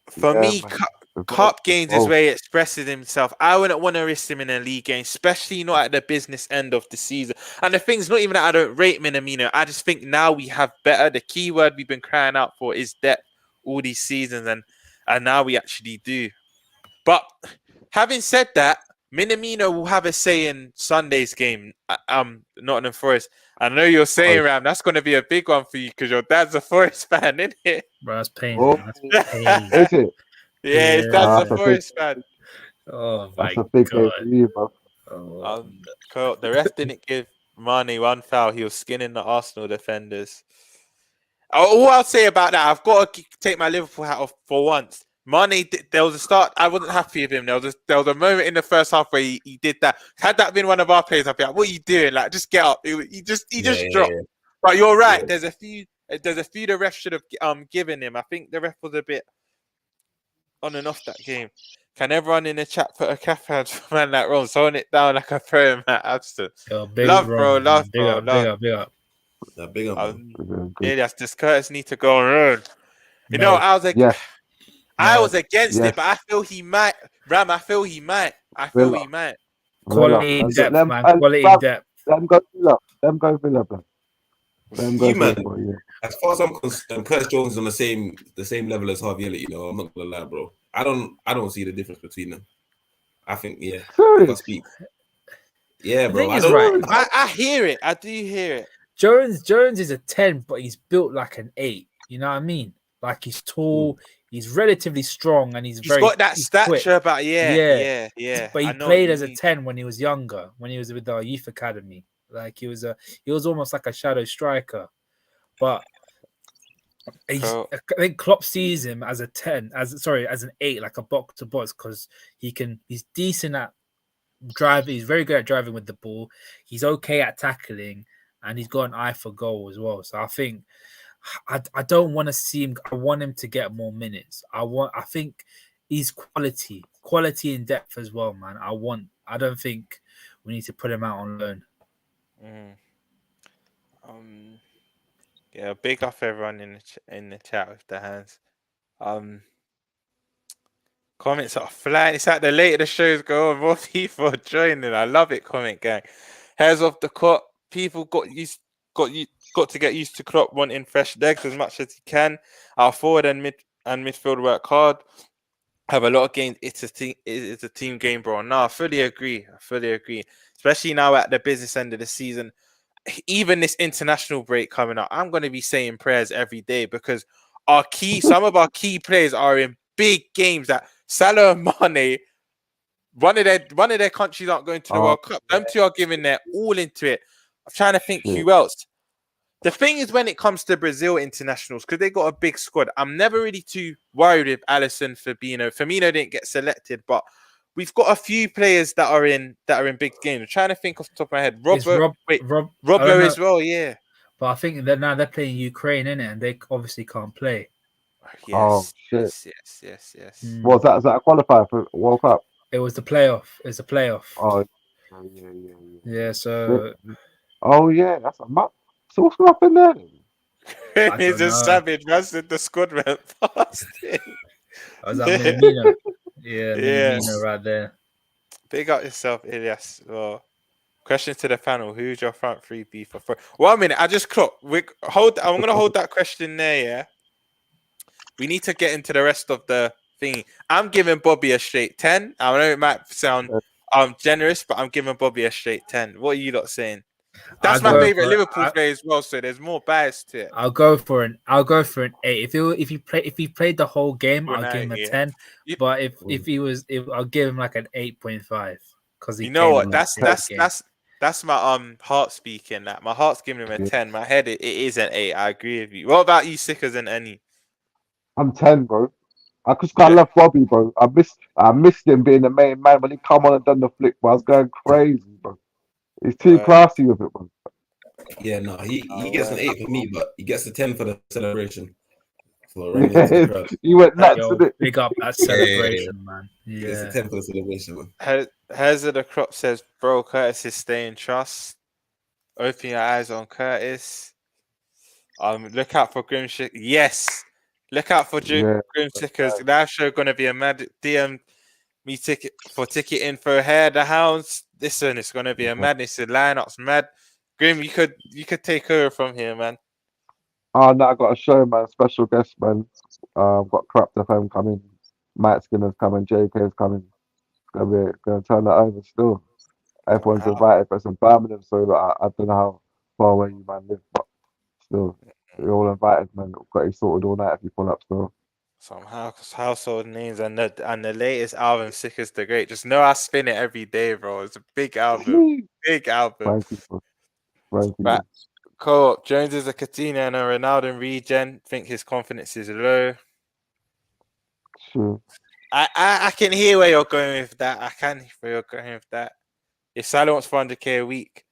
For me, Cup games is where he expresses himself. I wouldn't want to risk him in a league game, especially not at the business end of the season. And the thing's not even that I don't rate Minamino. I just think now we have better. The key word we've been crying out for is depth all these seasons, and now we actually do. But having said that, Minamino will have a say in Sunday's game. Nottingham Forest. I know you're saying, Ram, that's going to be a big one for you because your dad's a Forest fan, isn't it? Bro, that's pain. That's pain. Is it? Yeah, his dad's a Forest fan. Oh, that's a big game for you, bro. The ref didn't give Mane one foul. He was skinning the Arsenal defenders. All I'll say about that, I've got to take my Liverpool hat off for once. Mane, there was a start. I wasn't happy with him. There was a moment in the first half where he did that. Had that been one of our players, I'd be like, "What are you doing? Like, just get up." He just dropped. Yeah. But you're right. Yeah. There's a few the ref should have given him. I think the ref was a bit on and off that game. Can everyone in the chat put a cap hand for man like Ron? Throwing it down like a pro man. Absence. Love, bro. Love, bro. Big up. Yeah, that's just Curtis need to go around. You know, I was like. Yeah. I was against it, but I feel he might. Ram, I feel he might. Quality depth, man. Quality depth. Let him go Villa, bro. Man, as far as I'm concerned, Curtis Jones is on the same level as Harvey Elliott. You know, I'm not gonna lie, bro. I don't see the difference between them. I think, yeah. If I speak. Yeah, The bro. thing I is, don't. right, I hear it. I do hear it. Jones is a 10, but he's built like an 8. You know what I mean? Like he's tall, he's relatively strong, and he's Got that he's quick. stature, but yeah. But he I know what played you as a mean. 10 when he was younger, when he was with our youth academy. Like he was almost like a shadow striker. But Cool. I think Klopp sees him as a 10, as an 8, like a box to box, because he's decent at driving. He's very good at driving with the ball. He's okay at tackling, and he's got an eye for goal as well. So I think I don't want to see him. I want him to get more minutes. I think he's quality in depth as well, man. I don't think we need to put him out on loan. Yeah, big up everyone in the chat with the hands. Comments are flying. It's like the later the shows go on, more people are joining. I love it, comment gang. Hairs off the court. People got to get used to Klopp wanting fresh legs as much as he can. Our forward and midfield work hard. Have a lot of games. It's a team game, bro. No, I fully agree. Especially now at the business end of the season. Even this international break coming up, I'm going to be saying prayers every day because some of our key players are in big games. That Salah and Mane, one of their countries aren't going to the World Cup. Them two are giving their all into it. I'm trying to think who else. The thing is, when it comes to Brazil internationals, because they got a big squad, I'm never really too worried with Alisson, Fabinho. Firmino didn't get selected, but we've got a few players that are in big games. I'm trying to think off the top of my head. Robbo as well, yeah. But I think that now they're playing Ukraine, innit? And they obviously can't play. Yes. Yes. What was that? Is that a qualifier for World Cup? It was the playoff. It's a playoff. Oh, yeah. So. Oh yeah, that's a map. So what's up in there? It's a savage. That's the squad went past. Was that Minamino? Yeah, Minamino right there. Big up yourself, Ilyas. Well, question to the panel: who's your front three be for? 1 minute, I just clocked. I'm gonna hold that question there. Yeah, we need to get into the rest of the thing. I'm giving Bobby a straight 10. I know it might sound generous, but I'm giving Bobby a straight 10. What are you lot saying? That's my favorite Liverpool player as well, so there's more bias to it. I'll go for an 8. If he played the whole game, I'll give him a 10. But if I'll give him like an 8.5 because you know what? That's my heart speaking. That my heart's giving him a 10. My head it is an 8. I agree with you. What about you, Sickers and Annie? I'm 10, bro. I love Bobby, bro. I missed him being the main man when he come on and done the flick, but I was going crazy, bro. He's too classy with it, bro. Yeah, no, he gets an 8 for me, but he gets a 10 for the celebration. He went nuts with it. Big up that celebration, man. Yeah, it's a 10 for the celebration, man. Hazard the Crop says, bro, Curtis is staying trust. Open your eyes on Curtis. Look out for Grimshick. Yes, look out for Grimshickers. Live show gonna be a mad. DM me ticket info. Hair the Hounds. Listen, it's gonna be a madness. The lineup's mad. Grim, you could take over from here, man. Oh no, I got a show, man. Special guest, man. Got Corrupt FM coming. Matt Skinner's coming. JK's coming. Gonna turn that over still. Everyone's invited, but it's in Birmingham, so I don't know how far away you man live, but still, you're all invited, man. Got you sorted all night if you pull up still. Somehow, household names and the latest album, Sick as the Great. Just know I spin it every day, bro. It's a big album. Big album. Thank you. Thank you. Right. Co-op. Jones is a Coutinho and a Ronaldo regen. Think his confidence is low. Sure. I can hear where you're going with that. If Salah wants 400k a week,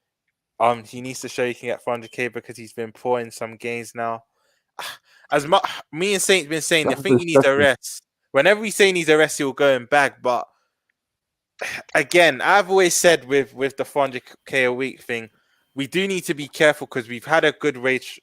he needs to show he can get 400k because he's been poor in some games now. As much me and Saint's been saying, I think he needs a rest. Whenever we say he needs a rest, he'll go and back. But again, I've always said with the 400k a week thing, we do need to be careful because we've had a good wage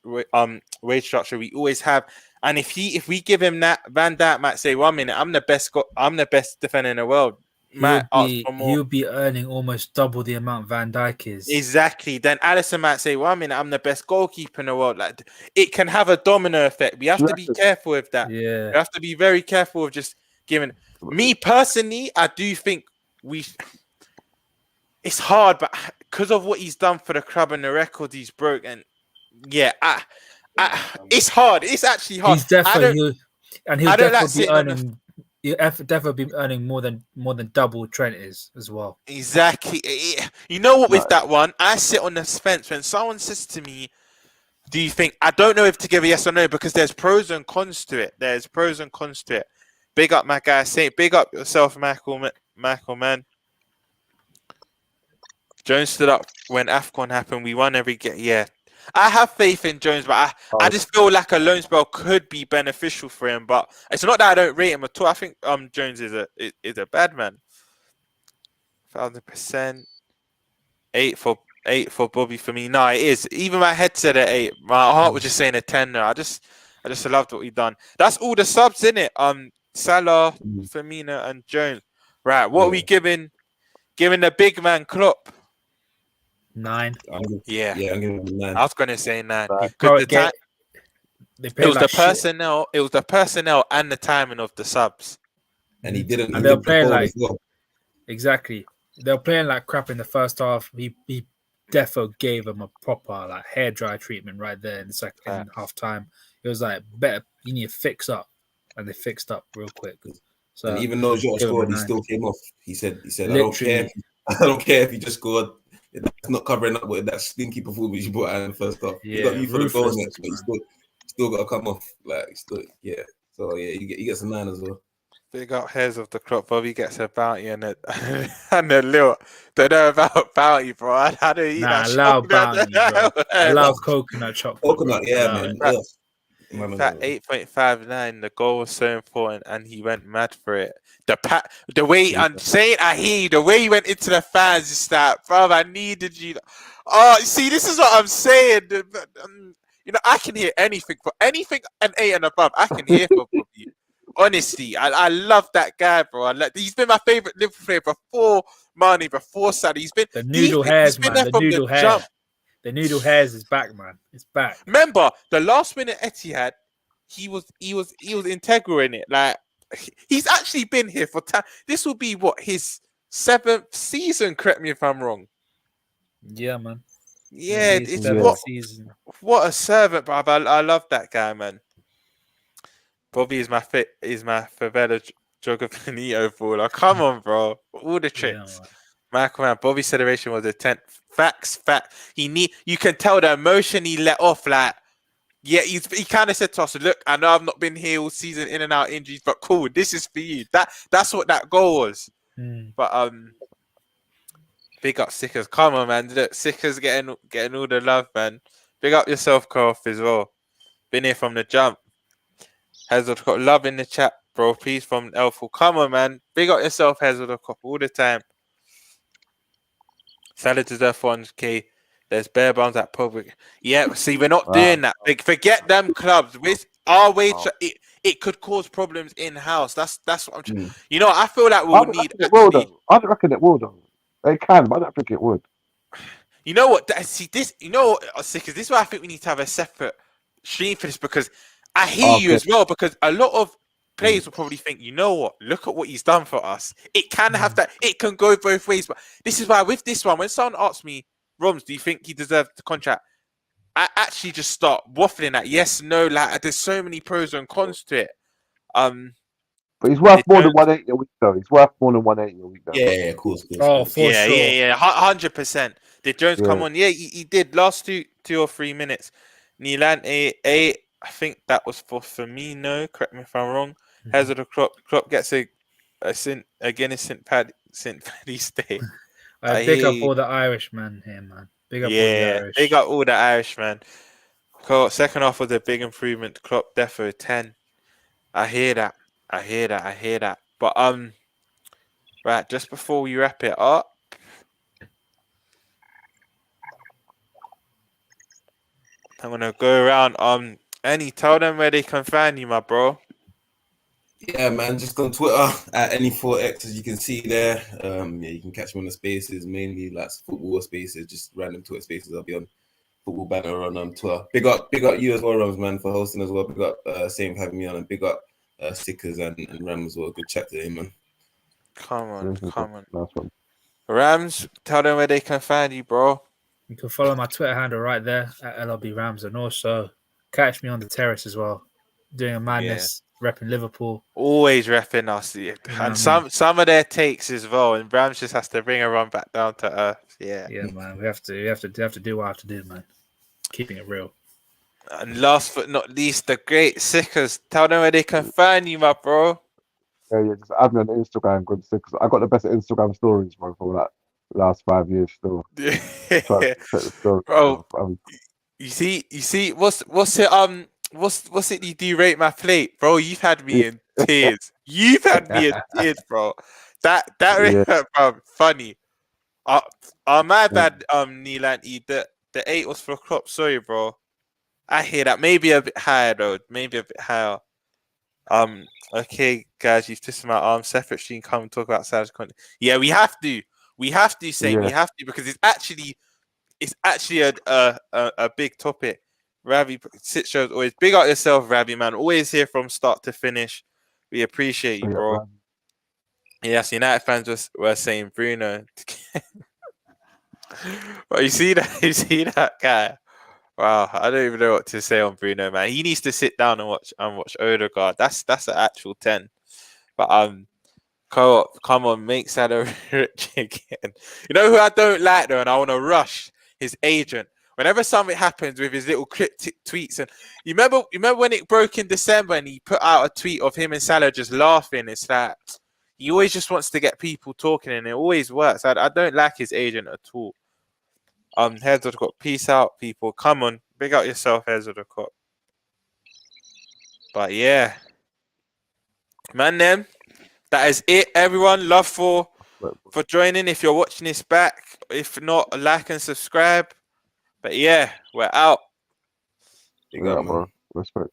structure. We always have. And if we give him that, Van Dijk might say, 1 minute, I'm the best defender in the world. He'll be earning almost double the amount Van Dijk is. Exactly. Then Alisson might say, 1 minute, I'm the best goalkeeper in the world. Like, it can have a domino effect. We have to be careful with that. Yeah. We have to be very careful of just giving. Me personally, I do think it's hard, but because of what he's done for the club and the record he's broken. Yeah, it's hard. It's actually hard. He's definitely he'll I don't like definitely be sitting on the earning. He'll definitely be earning more than double Trent is as well. exactly. You know what? With that one, I sit on the fence when someone says to me, "Do you think?" I don't know if to give a yes or no because there's pros and cons to it. There's pros and cons to it. Big up my guy, Saint. Big up yourself, Michael, man. Jones stood up when AFCON happened. We won every game. Yeah, I have faith in Jones, but I just feel like a loan spell could be beneficial for him. But it's not that I don't rate him at all. I think Jones is a bad man. 1,000%. 8 for Bobby for me. No, it is. Even my head said at 8. My heart was just saying a 10. No, I just loved what he done. That's all the subs in it. Salah, Firmino, and Jones. Right. What are we giving the big man Klopp? 9. I'm giving him a 9. I was gonna say 9. It was the personnel. It was the personnel and the timing of the subs. And he didn't. And they're did the playing goal like as well. exactly. They're playing like crap in the first half. He defo gave them a proper like hair dry treatment right there in the second half time. It was like better. You need to fix up, and they fixed up real quick. So And even though Jota give him a scored, he 9. still came off. He said, I don't Literally. care. I don't care if he just scored. That's not covering up with that stinky performance you brought out in the first half. You got Yeah, you for the goals, ruthless, but you still got to come off. Like, still, yeah. So yeah, he gets a 9 as well. Big up hairs of the crop. Bobby gets a bounty and a little. Don't know about bounty, bro. I don't eat Nah, that. I love bounty, bro. I love coconut chocolate. Coconut, bro. yeah, I love man. it. Ugh. In fact, 8.59. The goal was so important, and he went mad for it. The way I'm saying, I hear you. The way he went into the fans is that, bro. I needed you. Oh, see, this is what I'm saying. You know, I can hear anything for anything an 8 and above. I can hear for Bobby. Honestly, I love that guy, bro. He's been my favorite Liverpool player before Mane, before Salah. He's been The noodle hairs, he's been man. there The from noodle the hairs. jump. The noodle hairs is back, man. It's back. Remember the last minute Etihad, he was integral in it. Like he's actually been here for time. This will be what his 7th season. Correct me if I'm wrong. Yeah, man. Yeah, His it's 7th season. what a servant, bro. I love that guy, man. Bobby is my favela Jogafinito baller. Come on, bro. All the tricks. Yeah, Michael, man, Bobby's celebration was a 10th. Facts. You can tell the emotion he let off. Like, yeah, he kind of said to us, "Look, I know I've not been here all season, in and out injuries, but cool, this is for you." That's what that goal was. But big up Sickers. Come on, man. Look, Sickers getting all the love, man. Big up yourself, Kof, as well. Been here from the jump. Hazard got love in the chat, bro. Peace from Elful. Come on, man. Big up yourself, Hazard all the time. Salah deserves 1K. There's bare bones at public. Yeah, see, we're not doing that. Like, forget them clubs. With our wage, it could cause problems in house. That's what I'm trying. You know, I feel like we'll need. I don't reckon it will, though. They can, but I don't think it would. You know what? See this. You know what? Because this is why I think we need to have a separate stream for this, because I hear you as well. Because a lot of players will probably think, you know what? Look at what he's done for us. It can have that. It can go both ways. But this is why with this one, when someone asks me, Roms, do you think he deserves the contract? I actually just start waffling at yes, no. Like there's so many pros and cons to it. But he's worth more than 180 a week, though. He's worth more than 180 a week, though. Yeah, of course. Oh, for sure. Yeah, 100%. Did Jones come on? Yeah, he did. Last two or 3 minutes. Nilan I think that was for Firmino. Correct me if I'm wrong. Hazard of Klopp gets a Guinness St. Paddy's Day. Big up all the Irishmen here, man. Big up all the Irish. Big up all the Irishmen. Second half was a big improvement. Klopp defo 10. I hear that. But right, just before we wrap it up, I'm gonna go around. Annie, tell them where they can find you, my bro. Yeah, man, just on Twitter at any4x, as you can see there. Yeah, you can catch me on the spaces, mainly like football spaces, just random Twitter spaces. I'll be on Football Banner on Twitter. Big up you as well, Rams, man, for hosting as well. Big up Saint for having me on, and big up Stickers and Ram as well. Good chat today, man. Come on. Nice one. Rams, tell them where they can find you, bro. You can follow my Twitter handle right there at LLB Rams, and also catch me on the terrace as well, doing a madness, repping Liverpool. Always repping us, yeah. You know And what I mean? some of their takes as well. And Rams just has to bring everyone back down to earth. Yeah. Yeah, man. We have to do what I have to do, man. Keeping it real. And last but not least, the great Sickers. Tell them where they can find you, my bro. Yeah, just add me on Instagram, good because I got the best Instagram stories, bro, for like last 5 years still. Try to check the story. Bro, you see, what's it you do rate my plate, bro? You've had me in tears. You've had me in tears, bro. That bro, funny. My bad, Neelanty. The 8 was for Klopp. Sorry, bro. I hear that. Maybe a bit higher though. Maybe a bit higher. Okay, guys, you've twisted my arm. Separate stream, come and talk about Salah's content. Yeah, we have to. We have to say we have to because it's actually a big topic. Ravi sit shows always big up yourself, Ravi man. Always here from start to finish. We appreciate you, bro. Yes, United fans were saying Bruno. But you see that guy. Wow, I don't even know what to say on Bruno, man. He needs to sit down and watch Odegaard. That's an actual 10. But Co-op, come on, make Salah rich again. You know who I don't like though, and I want to rush his agent. Whenever something happens with his little cryptic tweets, and you remember when it broke in December and he put out a tweet of him and Salah just laughing. It's like he always just wants to get people talking, and it always works. I don't like his agent at all. Heads of the Cup. Peace out, people. Come on, big out yourself, Heads of the Cup. But yeah, man, them. That is it, everyone. Love for joining. If you're watching this back, if not, like and subscribe. But yeah, we're out. Yeah, bro. Respect.